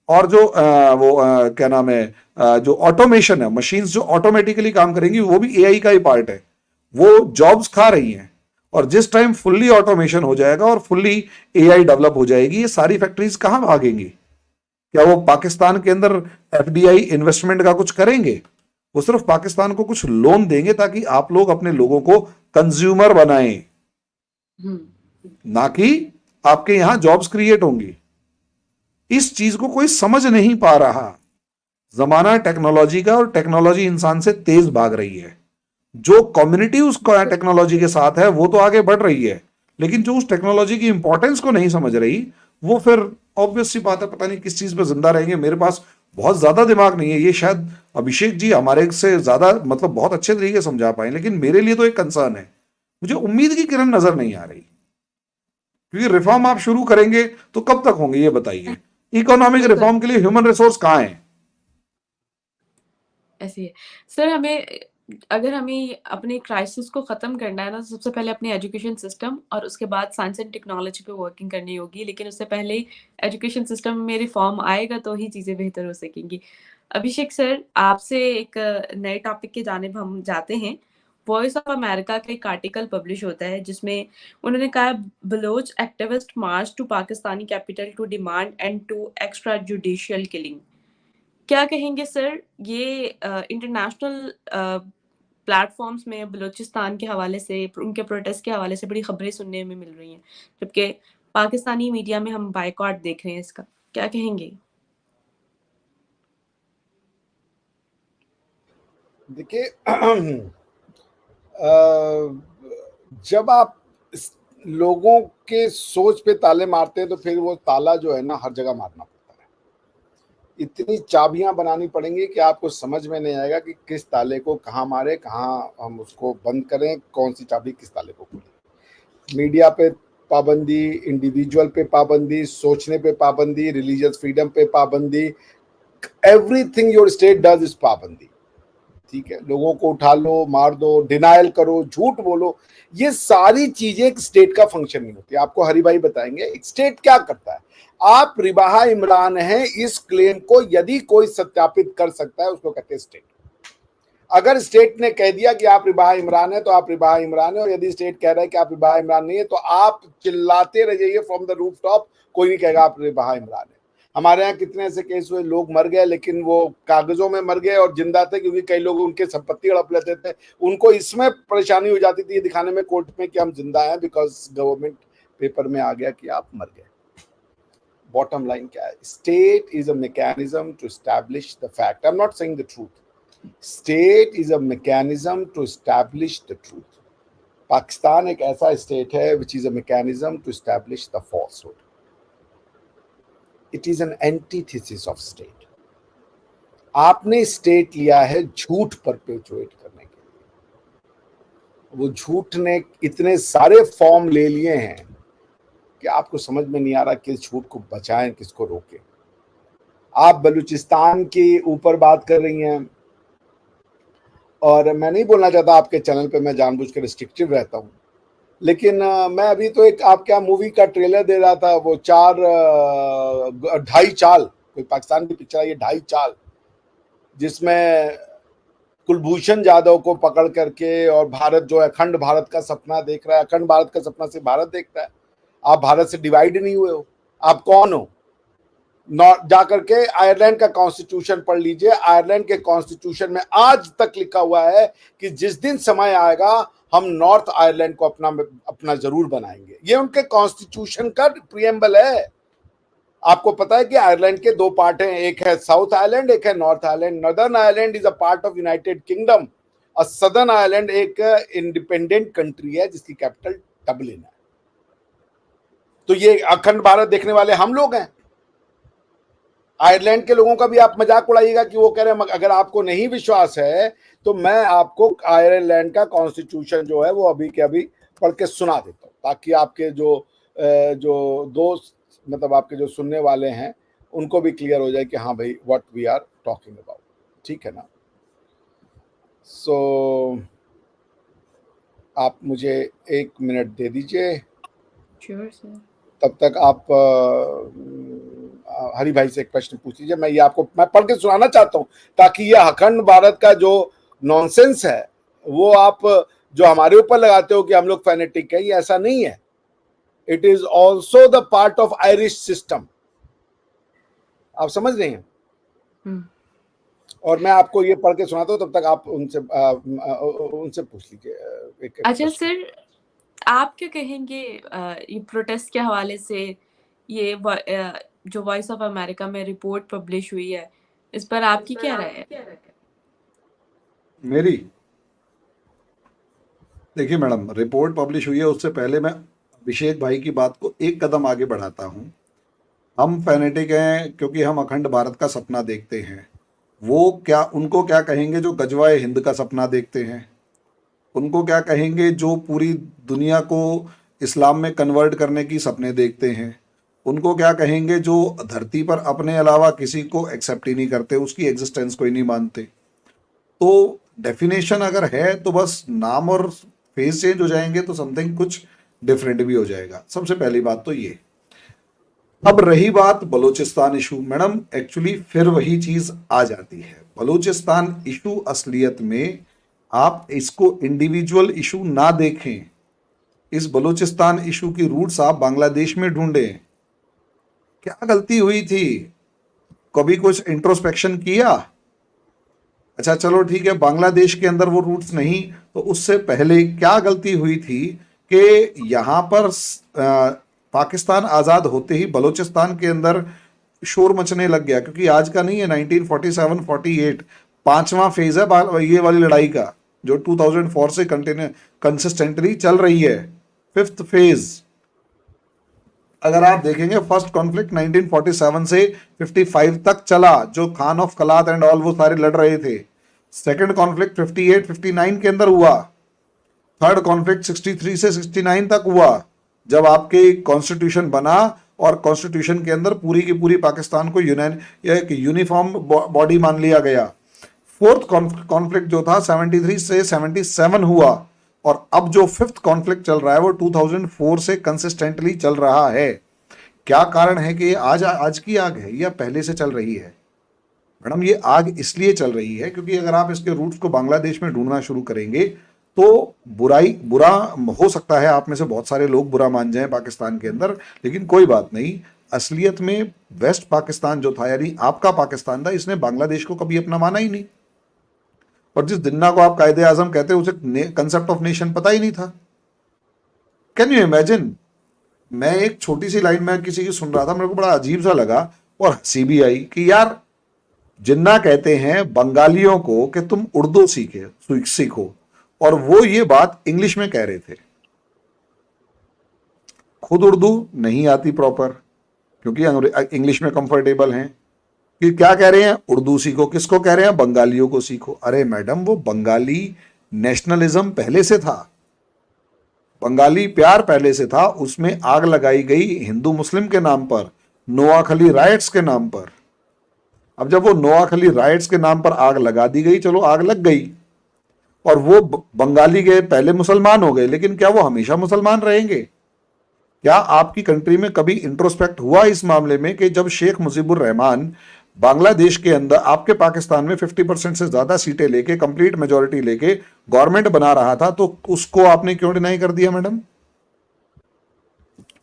और जो क्या नाम है, जो ऑटोमेशन है, मशीन्स जो ऑटोमेटिकली काम करेंगी वो भी एआई का ही पार्ट है, वो जॉब्स खा रही हैं। और जिस टाइम फुल्ली ऑटोमेशन हो जाएगा और फुल्ली एआई डेवलप हो जाएगी, ये सारी फैक्ट्रीज कहां भागेंगी? क्या वो पाकिस्तान के अंदर एफडीआई इन्वेस्टमेंट का कुछ करेंगे? वो सिर्फ पाकिस्तान को कुछ लोन देंगे ताकि आप लोग अपने लोगों को कंज्यूमर बनाएं, ना कि आपके यहां जॉब्स क्रिएट होंगी। इस चीज को कोई समझ नहीं पा रहा। जमाना टेक्नोलॉजी का, और टेक्नोलॉजी इंसान से तेज भाग रही है। जो कम्युनिटी उस टेक्नोलॉजी के साथ है वो तो आगे बढ़ रही है, लेकिन जो उस टेक्नोलॉजी की इंपॉर्टेंस को नहीं समझ रही, वो फिर ऑब्वियस सी बात है, पता नहीं किस चीज पे जिंदा रहेंगे। मेरे पास बहुत ज्यादा दिमाग नहीं है, ये शायद अभिषेक जी हमारे से ज्यादा मतलब बहुत अच्छे तरीके से समझा पाए, लेकिन मेरे लिए तो एक कंसर्न है। मुझे उम्मीद की किरण नजर नहीं आ रही, क्योंकि रिफॉर्म आप शुरू करेंगे तो कब तक होंगे ये बताइए? इकोनॉमिक रिफॉर्म के लिए ह्यूमन रिसोर्स कहाँ है? ऐसे ही है। सर अगर हमें अपने क्राइसिस को ख़त्म करना है ना, तो सबसे पहले अपने एजुकेशन सिस्टम और उसके बाद साइंस एंड टेक्नोलॉजी पे वर्किंग करनी होगी। लेकिन उससे पहले एजुकेशन सिस्टम में रिफ़ॉर्म आएगा तो ही चीज़ें बेहतर हो सकेंगी। अभिषेक सर, आपसे एक नए टॉपिक की जानिब हम जाते हैं। वॉइस ऑफ अमेरिका का एक आर्टिकल पब्लिश होता है जिसमें उन्होंने कहा, Baloch activist march to Pakistani capital to demand end to extrajudicial killing. क्या कहेंगे सर, ये इंटरनेशनल प्लेटफ़ॉर्म्स में बलूचिस्तान के हवाले से, उनके प्रोटेस्ट के हवाले से बड़ी खबरें सुनने में मिल रही हैं, जबकि पाकिस्तानी मीडिया में हम बायकॉट देख रहे हैं इसका। क्या कहेंगे? देखिए जब आप लोगों के सोच पे ताले मारते हैं तो फिर वो ताला जो है ना हर जगह मारना पड़ता है। इतनी चाबियां बनानी पड़ेंगी कि आपको समझ में नहीं आएगा कि किस ताले को कहाँ मारे, कहाँ हम उसको बंद करें, कौन सी चाबी किस ताले को खोले। मीडिया पे पाबंदी, इंडिविजुअल पे पाबंदी, सोचने पे पाबंदी, रिलीजियस फ्रीडम पे पाबंदी, everything your state does is पाबंदी। ठीक है, लोगों को उठा लो, मार दो, डिनायल करो, झूठ बोलो, ये सारी चीजें एक स्टेट का फंक्शन नहीं होती। आपको हरि भाई बताएंगे एक स्टेट क्या करता है। आप रिबाहा इमरान हैं, इस क्लेम को यदि कोई सत्यापित कर सकता है उसको कहते हैं स्टेट। अगर स्टेट ने कह दिया कि आप रिबाहा इमरान है तो आप रिबाहा इमरान है, और यदि स्टेट कह रहा है कि आप रिबाहा इमरान नहीं है तो आप चिल्लाते रह जाइए फ्रॉम द रूफ टॉप, कोई नहीं कहेगा आप रिबाहा इमरान है। हमारे यहाँ कितने ऐसे केस हुए, लोग मर गए लेकिन वो कागजों में मर गए और जिंदा थे, क्योंकि कई लोग उनके संपत्ति हड़प लेते थे। उनको इसमें परेशानी हो जाती थी दिखाने में कोर्ट में कि हम जिंदा हैं, बिकॉज गवर्नमेंट पेपर में आ गया कि आप मर गए। बॉटम लाइन क्या है, state is a mechanism to establish the fact. I am not saying the truth, state is a mechanism to establish the truth. Pakistan एक ऐसा स्टेट है which is a mechanism to establish the falsehood. It is an antithesis of state. आपने स्टेट लिया है झूठ परपेचुएट करने के लिए। वो झूठ ने इतने सारे फॉर्म ले लिए हैं कि आपको समझ में नहीं आ रहा किस झूठ को बचाएं, किसको रोकें। आप बलूचिस्तान के ऊपर बात कर रही हैं, और मैं नहीं बोलना चाहता आपके चैनल पे, मैं जानबूझ के रिस्ट्रिक्टिव रहता हूं, लेकिन मैं अभी तो एक आप क्या मूवी का ट्रेलर दे रहा था, वो ढाई चाल, कोई पाकिस्तान की पिक्चर है ये ढाई चाल, जिसमें कुलभूषण जाधव को पकड़ करके, और भारत जो है अखंड भारत का सपना देख रहा है। अखंड भारत का सपना सिर्फ भारत देखता है, आप भारत से डिवाइड नहीं हुए हो। आप कौन हो? जाकर के आयरलैंड का कॉन्स्टिट्यूशन पढ़ लीजिए। आयरलैंड के कॉन्स्टिट्यूशन में आज तक लिखा हुआ है कि जिस दिन समय आएगा हम नॉर्थ आयरलैंड को अपना जरूर बनाएंगे। ये उनके कॉन्स्टिट्यूशन का प्रीएम्बल है। आपको पता है कि आयरलैंड के दो पार्ट हैं, एक है साउथ आयरलैंड, एक है north Ireland. Northern Ireland is a part of United kingdom, और सदर्न आयरलैंड एक इंडिपेंडेंट कंट्री है जिसकी कैपिटल डबलिन है। तो ये अखंड भारत देखने वाले हम लोग हैं। आयरलैंड के लोगों का भी आप मजाक उड़ाइएगा कि वो कह रहे हैं, अगर आपको नहीं विश्वास है तो मैं आपको आयरलैंड का कॉन्स्टिट्यूशन जो है वो अभी के अभी पढ़ के सुना देता हूँ, ताकि आपके जो दोस्त, मतलब आपके जो सुनने वाले हैं, उनको भी क्लियर हो जाए कि हाँ भाई what we are talking about. ठीक है ना? सो आप मुझे 1 मिनट दे दीजिए। Sure sir. तब तक आप हरि भाई से एक प्रश्न पूछ लीजिए। मैं पढ़ के सुनाना चाहता हूँ, ताकि ये अखंड भारत का जो नॉनसेंस है वो आप जो हमारे ऊपर लगाते हो कि हम लोग फैनेटिक है, ये ऐसा नहीं है। It is also the part of Irish system. आप समझ रहे हैं? और मैं आपको ये पढ़ के सुनाता हूँ, तब तक आप उनसे पूछ लीजिए। अच्छा सर, आप क्या कहेंगे ये प्रोटेस्ट के हवाले से, ये जो वॉइस ऑफ अमेरिका में रिपोर्ट पब्लिश हुई है, इस पर आपकी क्या राय है? मेरी, देखिए मैडम, रिपोर्ट पब्लिश हुई है, उससे पहले मैं अभिषेक भाई की बात को एक कदम आगे बढ़ाता हूँ। हम फैनेटिक हैं क्योंकि हम अखंड भारत का सपना देखते हैं। उनको क्या कहेंगे जो गजवाए हिंद का सपना देखते हैं? उनको क्या कहेंगे जो पूरी दुनिया को इस्लाम में कन्वर्ट करने की सपने देखते हैं? उनको क्या कहेंगे जो धरती पर अपने अलावा किसी को एक्सेप्ट ही नहीं करते, उसकी एग्जिस्टेंस को ही नहीं मानते? तो डेफिनेशन अगर है तो बस नाम और फेस चेंज हो जाएंगे तो समथिंग कुछ डिफरेंट भी हो जाएगा। सबसे पहली बात तो ये। अब रही बात बलूचिस्तान इशू, मैडम एक्चुअली फिर वही चीज आ जाती है। बलूचिस्तान इशू असलियत में आप इसको इंडिविजुअल इशू ना देखें, इस बलूचिस्तान इशू की रूट्स आप बांग्लादेश में ढूंढें। क्या गलती हुई थी? कभी कुछ इंट्रोस्पेक्शन किया? अच्छा चलो ठीक है, बांग्लादेश के अंदर वो रूट्स नहीं, तो उससे पहले क्या गलती हुई थी कि यहाँ पर पाकिस्तान आज़ाद होते ही बलूचिस्तान के अंदर शोर मचने लग गया, क्योंकि आज का नहीं है, 1947-48 पांचवा फेज है ये वाली लड़ाई का, जो 2004 से कंसिस्टेंटली चल रही है, फिफ्थ फेज। अगर आप देखेंगे फर्स्ट कॉन्फ्लिक्ट 1947 से 55 तक चला, जो Khan of Kalat and all वो सारे लड़ रहे थे। सेकंड कॉन्फ्लिक्ट 58-59 के अंदर हुआ। थर्ड कॉन्फ्लिक्ट 63 से 69 तक हुआ, जब आपके कॉन्स्टिट्यूशन बना और कॉन्स्टिट्यूशन के अंदर पूरी की पूरी पाकिस्तान को यूनिफॉर्म बॉडी मान लिया गया। फोर्थ कॉन्फ्लिक्ट जो था 73 से 77 हुआ, और अब जो फिफ्थ कॉन्फ्लिक्ट चल रहा है वो 2004 से कंसिस्टेंटली चल रहा है। क्या कारण है कि आज की आग है या पहले से चल रही है? मैडम ये आग इसलिए चल रही है क्योंकि अगर आप इसके रूट्स को बांग्लादेश में ढूंढना शुरू करेंगे तो बुरा हो सकता है, आप में से बहुत सारे लोग बुरा मान जाएं पाकिस्तान के अंदर, लेकिन कोई बात नहीं। असलियत में वेस्ट पाकिस्तान जो था, यानी आपका पाकिस्तान था, इसने बांग्लादेश को कभी अपना माना ही नहीं। और जिस जिन्ना को आप कायदे आजम कहते हैं, उसे कंसेप्ट ऑफ नेशन पता ही नहीं था। Can you imagine? मैं एक छोटी सी लाइन में किसी की सुन रहा था, मेरे को बड़ा अजीब सा लगा और हंसी भी आई कि यार जिन्ना कहते हैं बंगालियों को कि तुम उर्दू सीखो, और वो ये बात इंग्लिश में कह रहे थे। खुद उर्दू नहीं आती प्रॉपर, क्योंकि इंग्लिश में कंफर्टेबल हैं, कि क्या कह रहे हैं, उर्दू सीखो। किसको कह रहे हैं? बंगालियों को सीखो। अरे मैडम, वो बंगाली नेशनलिज्म पहले से था, बंगाली प्यार पहले से था, उसमें आग लगाई गई हिंदू मुस्लिम के नाम पर, नोआखली राइट्स के नाम पर। अब जब वो नोआखली राइट्स के नाम पर आग लगा दी गई, चलो आग लग गई, और वो बंगाली गए पहले मुसलमान हो गए, लेकिन क्या वो हमेशा मुसलमान रहेंगे? क्या आपकी कंट्री में कभी इंट्रोस्पेक्ट हुआ इस मामले में कि जब शेख मुजीबुर रहमान बांग्लादेश के अंदर आपके पाकिस्तान में 50% से ज्यादा सीटें लेके, कंप्लीट मेजोरिटी लेके गवर्नमेंट बना रहा था, तो उसको आपने क्यों डिनाई कर दिया मैडम?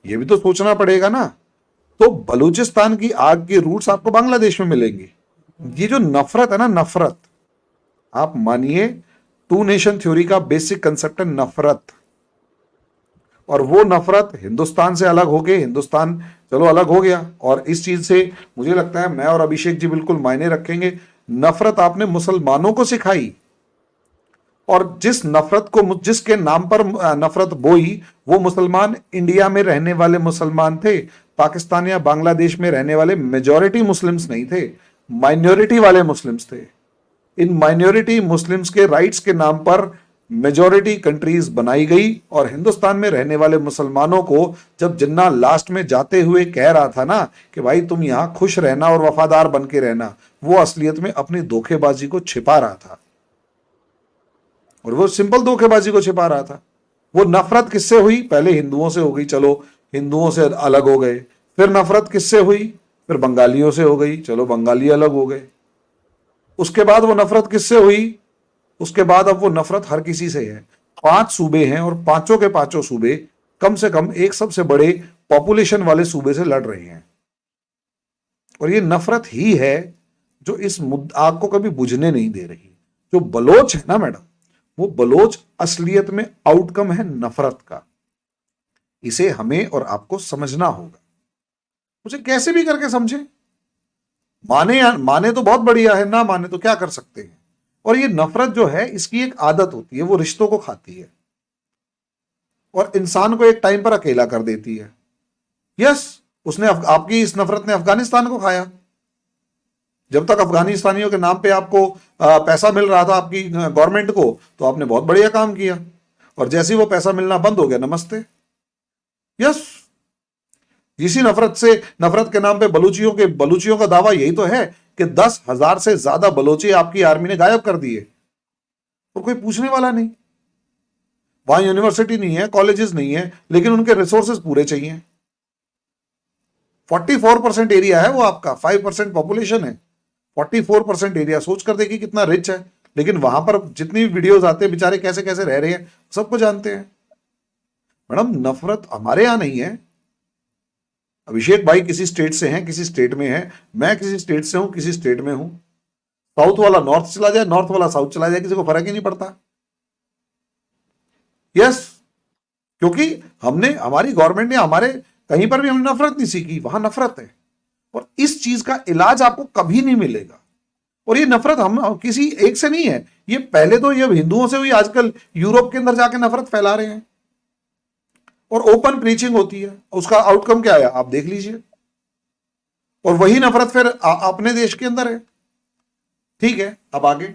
ये भी तो सोचना पड़ेगा ना। तो बलूचिस्तान की आग के रूट्स आपको बांग्लादेश में मिलेंगे। ये जो नफरत है ना, नफरत, आप मानिए टू नेशन थ्योरी का बेसिक कंसेप्ट है नफरत, और वो नफरत हिंदुस्तान से अलग होके, हिंदुस्तान चलो अलग हो गया, और इस चीज से मुझे लगता है मैं और अभिषेक जी बिल्कुल मायने रखेंगे। नफरत आपने मुसलमानों को सिखाई, और जिस नफरत को, जिसके नाम पर नफरत बोई, वो मुसलमान इंडिया में रहने वाले मुसलमान थे, पाकिस्तान या बांग्लादेश में रहने वाले मेजॉरिटी मुस्लिम्स नहीं थे, माइनॉरिटी वाले मुस्लिम्स थे। इन माइनॉरिटी मुस्लिम्स के राइट्स के नाम पर मेजॉरिटी कंट्रीज बनाई गई, और हिंदुस्तान में रहने वाले मुसलमानों को जब जिन्ना लास्ट में जाते हुए कह रहा था ना कि भाई तुम यहां खुश रहना और वफादार बन के रहना, वो असलियत में अपनी धोखेबाजी को छिपा रहा था, और वो सिंपल धोखेबाजी को छिपा रहा था। वो नफरत किससे हुई? पहले हिंदुओं से हो गई, चलो हिंदुओं से अलग हो गए। फिर नफरत किससे हुई? फिर बंगालियों से हो गई, चलो बंगाली अलग हो गए। उसके बाद वो नफरत किससे हुई? उसके बाद अब वो नफरत हर किसी से है। 5 सूबे हैं, और पांचों के पांचों सूबे कम से कम एक सबसे बड़े पॉपुलेशन वाले सूबे से लड़ रहे हैं, और ये नफरत ही है जो इस आग को कभी बुझने नहीं दे रही। जो बलोच है ना मैडम, वो बलोच असलियत में आउटकम है नफरत का। इसे हमें और आपको समझना होगा, मुझे कैसे भी करके समझे। माने तो बहुत बढ़िया है, ना माने तो क्या कर सकते हैं। और ये नफरत जो है, इसकी एक आदत होती है, वो रिश्तों को खाती है और इंसान को एक टाइम पर अकेला कर देती है। यस, उसने आपकी इस नफरत ने अफगानिस्तान को खाया। जब तक अफगानिस्तानियों के नाम पे आपको पैसा मिल रहा था आपकी गवर्नमेंट को, तो आपने बहुत बढ़िया काम किया, और जैसे ही वो पैसा मिलना बंद हो गया, नमस्ते। यस, इसी नफरत के नाम पे बलूचियों का दावा यही तो है कि 10,000 से ज्यादा बलोची आपकी आर्मी ने गायब कर दिए, और कोई पूछने वाला नहीं। वहां यूनिवर्सिटी नहीं है, कॉलेजेस नहीं है, लेकिन उनके रिसोर्सेज पूरे चाहिए। 44% एरिया है वो आपका, 5% पॉपुलेशन है, 44% एरिया। सोच कर देखिए कितना रिच है, लेकिन वहां पर जितनी वीडियोस आते हैं, बेचारे कैसे कैसे रह रहे हैं, सबको जानते हैं। मैडम नफरत हमारे यहां नहीं है। अभिषेक भाई किसी स्टेट से हैं, किसी स्टेट में है, मैं किसी स्टेट से हूं, किसी स्टेट में हूं। साउथ वाला नॉर्थ चला जाए, नॉर्थ वाला साउथ चला जाए, किसी को फर्क ही नहीं पड़ता। यस, क्योंकि हमने, हमारी गवर्नमेंट ने, हमारे कहीं पर भी हमने नफरत नहीं सीखी, वहां नफरत है। और इस चीज का इलाज आपको कभी नहीं मिलेगा। और ये नफरत हम किसी एक से नहीं है, ये पहले तो ये हिंदुओं से हुई, आजकल यूरोप के अंदर जाके नफरत फैला रहे हैं और ओपन प्रीचिंग होती है। उसका आउटकम क्या है आप देख लीजिए। और वही नफरत फिर अपने देश के अंदर है। ठीक है, अब आगे।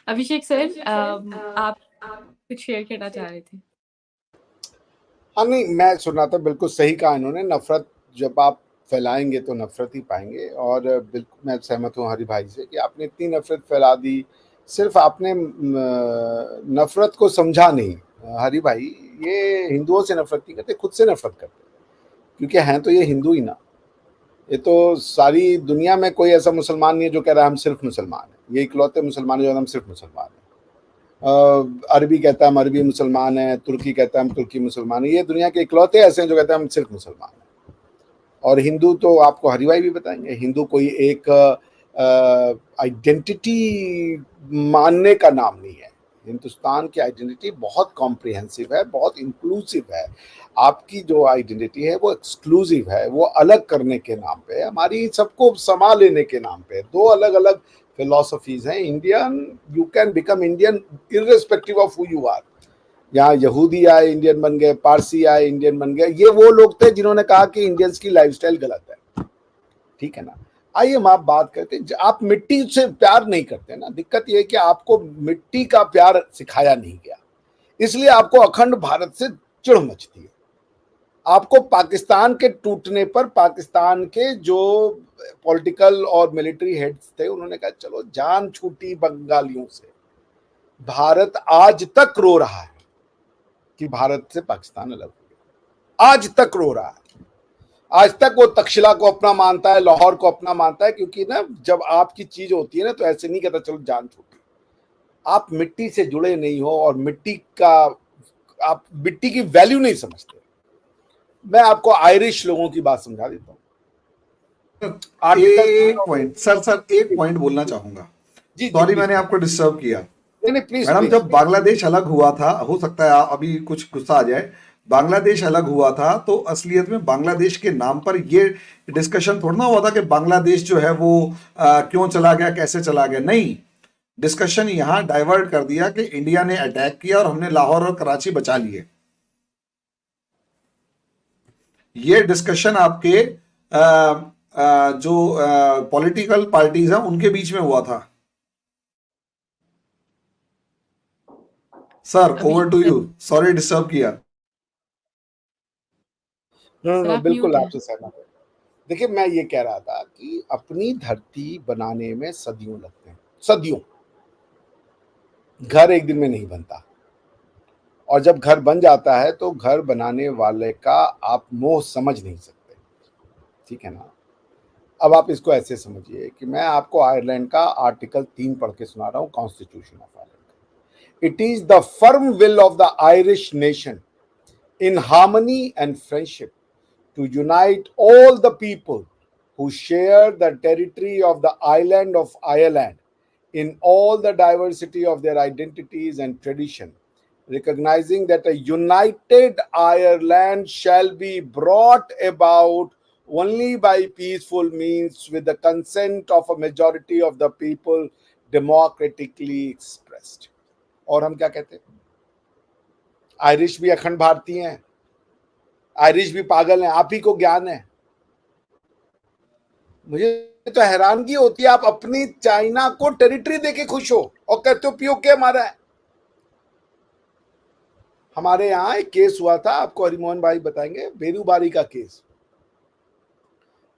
अभिषेक सर, आप कुछ शेयर करना चाह रहे थे? हाँ नहीं, मैं सुना था, बिल्कुल सही कहा इन्होंने। नफरत जब आप फैलाएंगे तो नफरत ही पाएंगे। और बिल्कुल मैं सहमत हूँ हरि भाई से कि आपने इतनी नफरत फैला दी, सिर्फ आपने नफरत को समझा नहीं। हरि भाई ये हिंदुओं से नफरत नहीं करते, खुद से नफरत करते, क्योंकि हैं तो ये हिंदू ही ना। ये तो सारी दुनिया में कोई ऐसा मुसलमान नहीं है जो कह रहा है हम सिर्फ मुसलमान हैं। ये इकलौते मुसलमान है जो हम सिर्फ मुसलमान हैं। अरबी कहता है हम अरबी मुसलमान हैं, तुर्की कहता है हम तुर्की मुसलमान हैं। ये दुनिया के इकलौते ऐसे हैं जो कहते हैं हम सिर्फ मुसलमान हैं। और हिंदू तो आपको हरिभाई भी बताएंगे, हिंदू कोई एक आइडेंटिटी मानने का नाम नहीं है। हिंदुस्तान की आइडेंटिटी बहुत कॉम्प्रिहेंसिव है, बहुत इंक्लूसिव है। आपकी जो आइडेंटिटी है वो एक्सक्लूसिव है, वो अलग करने के नाम पे, हमारी सबको समा लेने के नाम पे। दो अलग अलग फिलोसफीज हैं। Indian, you can become Indian irrespective of who you are. यहाँ यहूदी आए इंडियन बन गए, पारसी आए इंडियन बन गए। ये वो लोग थे जिन्होंने कहा कि इंडियंस की लाइफस्टाइल गलत है। ठीक है ना। आइए हम आप बात करते हैं, आप मिट्टी से प्यार नहीं करते ना। दिक्कत ये है कि आपको मिट्टी का प्यार सिखाया नहीं गया, इसलिए आपको अखंड भारत से चिढ़ मचती है। आपको पाकिस्तान के टूटने पर पाकिस्तान के जो पॉलिटिकल और मिलिट्री हेड्स थे उन्होंने कहा चलो जान छूटी बंगालियों से। भारत आज तक रो रहा है कि भारत से पाकिस्तान अलग हो गया, आज तक रो रहा है। आज तक वो तक्षशिला को अपना मानता है, लाहौर को अपना मानता है, क्योंकि ना जब आपकी चीज होती है ना तो ऐसे नहीं कहता चलो जान छूटी। आप मिट्टी से जुड़े नहीं हो और मिट्टी का, आप मिट्टी की वैल्यू नहीं समझते। मैं आपको आयरिश लोगों की बात समझा देता हूँ। एक पॉइंट सर, एक पॉइंट बोलना चाहूंगा। जी सॉरी जी मैंने आपको डिस्टर्ब किया। नहीं नहीं, प्लीज मैडम, प्लीज। जब बांग्लादेश अलग हुआ था, हो सकता है अभी कुछ गुस्सा आ जाए, बांग्लादेश अलग हुआ था तो असलियत में बांग्लादेश के नाम पर ये डिस्कशन थोड़ा ना हुआ था कि बांग्लादेश जो है वो क्यों चला गया, कैसे चला गया। नहीं, डिस्कशन यहां डाइवर्ट कर दिया कि इंडिया ने अटैक किया और हमने लाहौर और कराची बचा लिए। ये डिस्कशन आपके जो पॉलिटिकल पार्टीज हैं उनके बीच में हुआ था। Sir over to you, sorry disturb किया। सर आप बिल्कुल म्यूट हैं। आपसे सहमत है। देखिए मैं ये कह रहा था कि अपनी धरती बनाने में सदियों लगते हैं, सदियों। घर एक दिन में नहीं बनता, और जब घर बन जाता है तो घर बनाने वाले का आप मोह समझ नहीं सकते। ठीक है ना। अब आप इसको ऐसे समझिए कि मैं आपको आयरलैंड का आर्टिकल 3 पढ़ के सुना रहा हूँ, constitution of Ireland. It is the firm will of the Irish nation in harmony and friendship to unite all the people who share the territory of the island of Ireland in all the diversity of their identities and tradition, recognizing that a united Ireland shall be brought about only by peaceful means with the consent of a majority of the people democratically expressed। और हम क्या कहते हैं, आयरिश भी अखंड भारतीय हैं, आयरिश भी पागल हैं, आप ही को ज्ञान है। मुझे तो हैरानगी होती है, आप अपनी चाइना को टेरिटरी देके खुश हो और कहते हो पीओके हमारा है। हमारे यहाँ एक केस हुआ था, आपको हरिमोहन भाई बताएंगे, बेरूबारी का केस।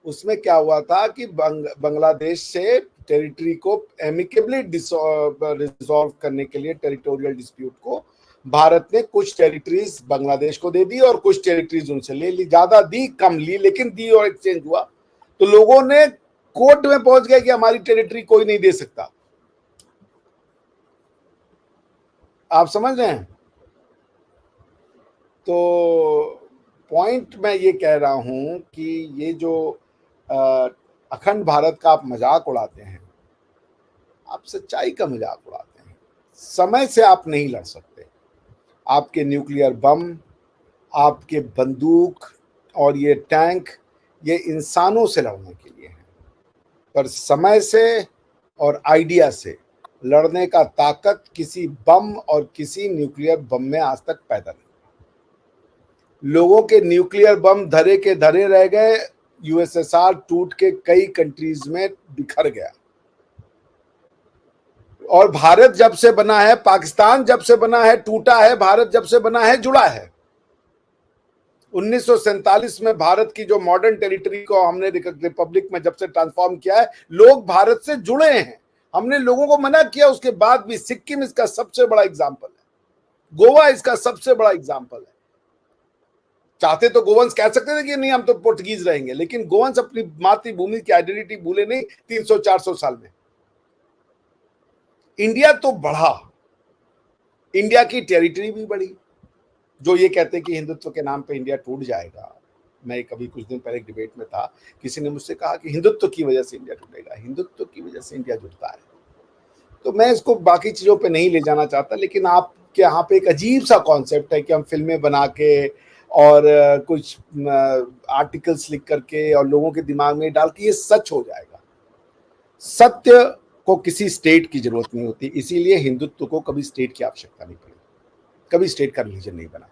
उसमें क्या हुआ था कि बांग्लादेश से टेरिटरी को एमिकेबली रिजॉल्व करने के लिए, टेरिटोरियल डिस्प्यूट को, भारत ने कुछ टेरिटरीज बांग्लादेश को दे दी और कुछ टेरिटरीज उनसे ले ली। ज्यादा दी कम ली, लेकिन दी और एक्सचेंज हुआ। तो लोगों ने कोर्ट में पहुंच गए कि हमारी टेरिटरी कोई नहीं दे सकता। आप समझ रहे हैं। तो पॉइंट मैं ये कह रहा हूं कि ये जो अखंड भारत का आप मजाक उड़ाते हैं, आप सच्चाई का मजाक उड़ाते हैं। समय से आप नहीं लड़ सकते। आपके न्यूक्लियर बम, आपके बंदूक और ये टैंक, ये इंसानों से लड़ने के लिए हैं, पर समय से और आइडिया से लड़ने का ताकत किसी बम और किसी न्यूक्लियर बम में आज तक पैदा नहीं। लोगों के न्यूक्लियर बम धरे के धरे रह गए, यूएसएसआर टूट के कई कंट्रीज में बिखर गया। और भारत जब से बना है, पाकिस्तान जब से बना है टूटा है, भारत जब से बना है जुड़ा है। 1947 में भारत की जो मॉडर्न टेरिटरी को हमने रिपब्लिक में जब से ट्रांसफॉर्म किया है, लोग भारत से जुड़े हैं। हमने लोगों को मना किया, उसके बाद भी सिक्किम इसका सबसे बड़ा एग्जाम्पल है, गोवा इसका सबसे बड़ा एग्जाम्पल है। चाहते तो गोवंस कह सकते थे कि नहीं हम तो पोर्टुगीज रहेंगे, लेकिन गोवंस अपनी मातृभूमि की आइडेंटिटी भूले नहीं 300-400 साल में। इंडिया तो बढ़ा, इंडिया की टेरिटरी भी बढ़ी। जो ये कहते हैं कि हिंदुत्व के नाम पे इंडिया टूट जाएगा, मैं कभी कुछ दिन पहले एक डिबेट में था, किसी ने मुझसे कहा कि हिंदुत्व की वजह से इंडिया टूटेगा। हिंदुत्व की वजह से इंडिया जुड़ता है। तो मैं इसको बाकी चीजों पे नहीं ले जाना चाहता, लेकिन आपके यहाँ पे एक अजीब सा कॉन्सेप्ट है कि हम फिल्में बना के और कुछ आर्टिकल्स लिख करके और लोगों के दिमाग में डाल के ये सच हो जाएगा। सत्य को किसी स्टेट की जरूरत नहीं होती, इसीलिए हिंदुत्व को कभी स्टेट की आवश्यकता नहीं पड़ी, कभी स्टेट का रिलीजन नहीं बना।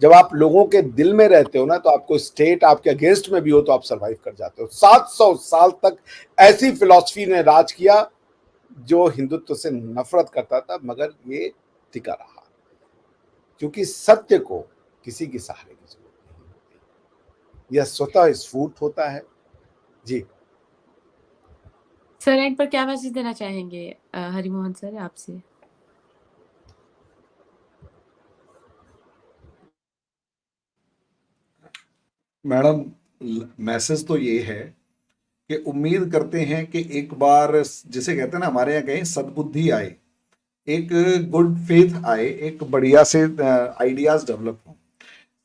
जब आप लोगों के दिल में रहते हो ना, तो आपको स्टेट आपके अगेंस्ट में भी हो तो आप सरवाइव कर जाते हो। 700 साल तक ऐसी फिलॉसफी ने राज किया जो हिंदुत्व से नफरत करता था, मगर ये टिका रहा, क्योंकि सत्य को किसी के सहारे की जरूरत नहीं होती, यह स्वतः स्फूर्त होता है। जी सर, एंड पर क्या मैसेज देना चाहेंगे हरिमोहन सर आपसे? मैडम, मैसेज तो ये है कि उम्मीद करते हैं कि एक बार, जिसे कहते हैं ना हमारे यहाँ कहीं सद्बुद्धि आए, एक गुड फेथ आए, एक बढ़िया से आइडियाज डेवलप हो।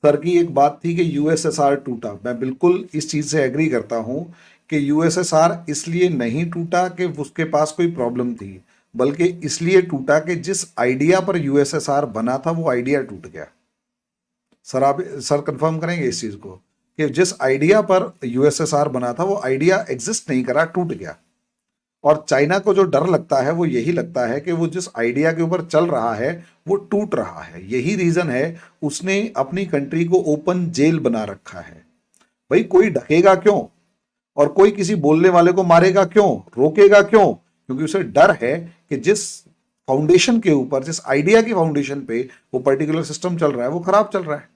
सर की एक बात थी कि यूएसएसआर टूटा, मैं बिल्कुल इस चीज से एग्री करता हूं कि यूएसएसआर इसलिए नहीं टूटा कि उसके पास कोई प्रॉब्लम थी, बल्कि इसलिए टूटा कि जिस आइडिया पर यूएसएसआर बना था वो आइडिया टूट गया। सर आप सर कंफर्म करेंगे इस चीज को कि जिस आइडिया पर यूएसएसआर बना था वो आइडिया एग्जिस्ट नहीं करा, टूट गया। और चाइना को जो डर लगता है वो यही लगता है कि वो जिस आइडिया के ऊपर चल रहा है वो टूट रहा है। यही रीजन है उसने अपनी कंट्री को ओपन जेल बना रखा है। भाई कोई ढकेगा क्यों, और कोई किसी बोलने वाले को मारेगा क्यों, रोकेगा क्यों? क्योंकि उसे डर है कि जिस फाउंडेशन के ऊपर, जिस आइडिया की फाउंडेशन पे वो पर्टिकुलर सिस्टम चल रहा है वो खराब चल रहा है।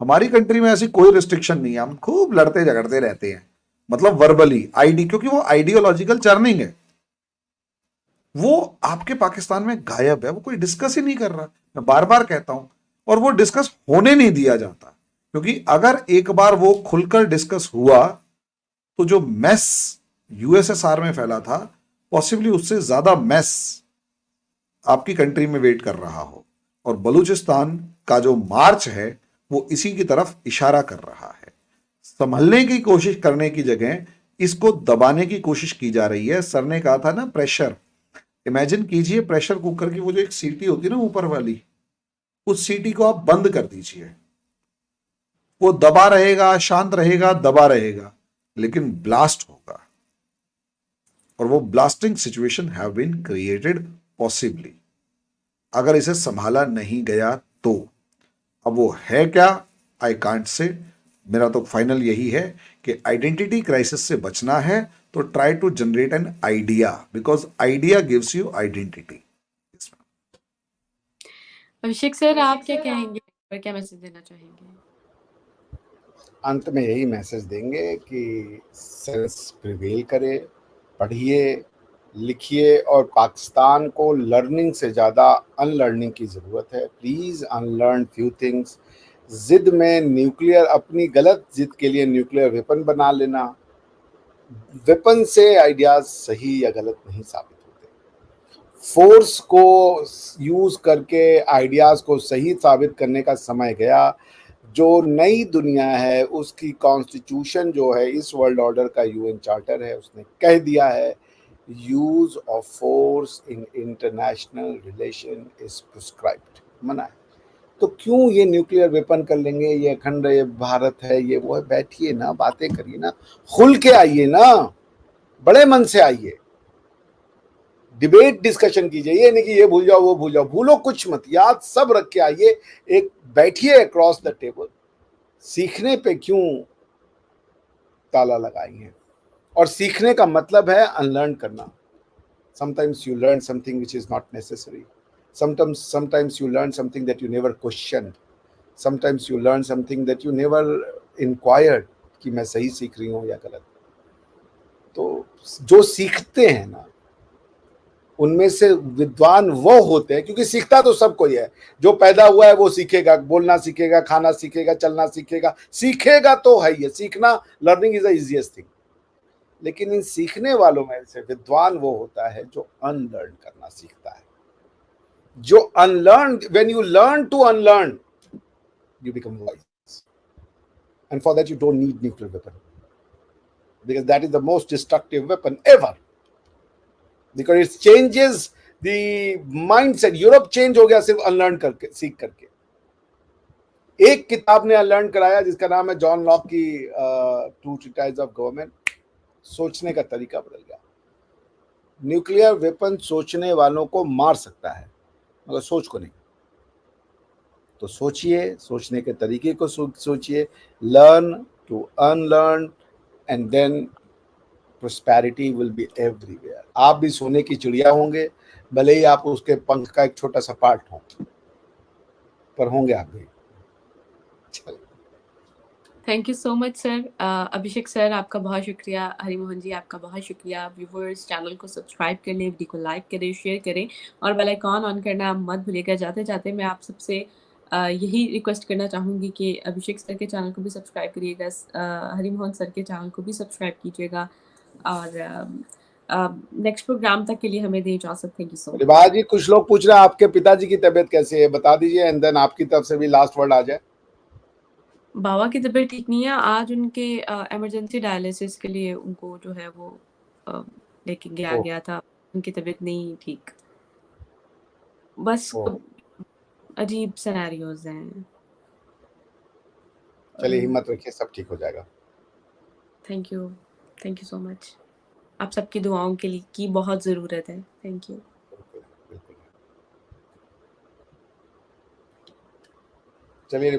हमारी कंट्री में ऐसी कोई रिस्ट्रिक्शन नहीं है, हम खूब लड़ते झगड़ते रहते हैं, मतलब वर्बली आईडी, क्योंकि वो आइडियोलॉजिकल चर्निंग है, वो आपके पाकिस्तान में गायब है, वो कोई डिस्कस ही नहीं कर रहा। मैं बार बार कहता हूं, और वो डिस्कस होने नहीं दिया जाता, क्योंकि अगर एक बार वो खुलकर डिस्कस हुआ तो जो मैस यूएसएसआर में फैला था, पॉसिबली उससे ज्यादा मैस आपकी कंट्री में वेट कर रहा हो। और बलूचिस्तान का जो मार्च है वो इसी की तरफ इशारा कर रहा है। संभलने की कोशिश करने की जगह इसको दबाने की कोशिश की जा रही है। सर ने कहा था ना प्रेशर, इमेजिन कीजिए प्रेशर कुकर की वो जो एक सीटी होती है ना ऊपर वाली, उस सीटी को आप बंद कर दीजिए, वो दबा रहेगा, शांत रहेगा, दबा रहेगा, लेकिन ब्लास्ट होगा। और वो blasting situation have been created possibly, अगर इसे संभाला नहीं गया तो। अब वो है क्या, आई कांट से। मेरा तो फाइनल यही है कि आइडेंटिटी क्राइसिस से बचना है तो try to generate an idea, because idea gives you identity. Abhishek sir, आप क्या कहेंगे और क्या मैसेज देना चाहेंगे? अंत में यही मैसेज देंगे कि सेंस प्रिवेल करे, पढ़िए, लिखिए, और पाकिस्तान को लर्निंग से ज़्यादा अनलर्निंग की ज़रूरत है। Please unlearn few things. जिद में न्यूक्लियर, अपनी गलत जिद के लिए न्यूक्लियर वेपन बना लेना, वेपन से आइडियाज सही या गलत नहीं साबित होते। फोर्स को यूज करके आइडियाज को सही साबित करने का समय गया। जो नई दुनिया है उसकी कॉन्स्टिट्यूशन जो है इस वर्ल्ड ऑर्डर का यूएन चार्टर है, उसने कह दिया है use of force in international relation is prescribed, मना है। तो क्यों ये न्यूक्लियर वेपन कर लेंगे, ये अखंड ये भारत है, ये वो है, बैठिए ना, बातें करिए ना, खुल के आइए ना, बड़े मन से आइए, डिबेट डिस्कशन कीजिए। ये नहीं कि ये भूल जाओ वो भूल जाओ, भूलो कुछ मत, याद सब रख के आइए, एक बैठिए अक्रॉस द टेबल। सीखने पे क्यों ताला लगाएंगे? और सीखने का मतलब है अनलर्न करना। Sometimes you learn something which is not necessary, sometimes you learn something that you never questioned, sometimes you learn something that you never inquired कि मैं सही सीख रही हूँ या गलत। तो जो सीखते हैं ना उनमें से विद्वान वो होते हैं, क्योंकि सीखता तो सब कोई है, जो पैदा हुआ है वो सीखेगा, बोलना सीखेगा, खाना सीखेगा, चलना सीखेगा, सीखेगा तो है ही, सीखना, learning is the easiest thing. लेकिन इन सीखने वालों में से विद्वान वो होता है जो अनलर्न करना सीखता है, जो unlearn, when you learn to unlearn you become wise, and for that you don't need nuclear weapon, because that is the most destructive weapon ever, because it changes the mindset. Europe change हो गया सिर्फ अनलर्न करके, सीख करके। एक किताब ने अनलर्न कराया जिसका नाम है जॉन लॉक की टू ट्रीटाइज ऑफ गवर्नमेंट। सोचने का तरीका बदल गया। न्यूक्लियर वेपन सोचने वालों को मार सकता है मगर सोच को नहीं। तो सोचिए, सोचने के तरीके को सोचिए, learn to unlearn, and then prosperity will be everywhere. आप भी सोने की चिड़िया होंगे, भले ही आप उसके पंख का एक छोटा सा पार्ट हो, पर होंगे आप भी। Thank you so much sir. Abhishek sir आपका बहुत शुक्रिया, हरिमोहन जी आपका बहुत शुक्रिया। व्यूवर्स चैनल को सब्सक्राइब कर लें, वीडियो को लाइक करें, शेयर करें और बेल आइकॉन ऑन करना मत भूलिएगा। जाते जाते मैं आप सबसे यही रिक्वेस्ट करना चाहूँगी कि अभिषेक सर के चैनल को भी सब्सक्राइब करिएगा, हरिमोहन सर के चैनल को भी सब्सक्राइब कीजिएगा और नेक्स्ट प्रोग्राम तक के लिए हमें दें इजाज़त। Thank you so much. रिवाज जी, कुछ लोग पूछ रहे हैं आपके पिताजी की तबीयत कैसी है, बता दीजिए, एंड देन आपकी तरफ से भी लास्ट वर्ड आ जाए। बाबा की तबीयत ठीक नहीं है, आज उनके इमरजेंसी डायलिसिस के लिए उनको जो है वो लेके गया था, उनकी तबीयत नहीं ठीक, बस अजीब सिनेरियोज हैं। चलिए हिम्मत रखिए, सब ठीक हो जाएगा। Thank you so much. आप सबकी दुआओं के लिए की बहुत ज़रूरत है। Thank you. चलिए।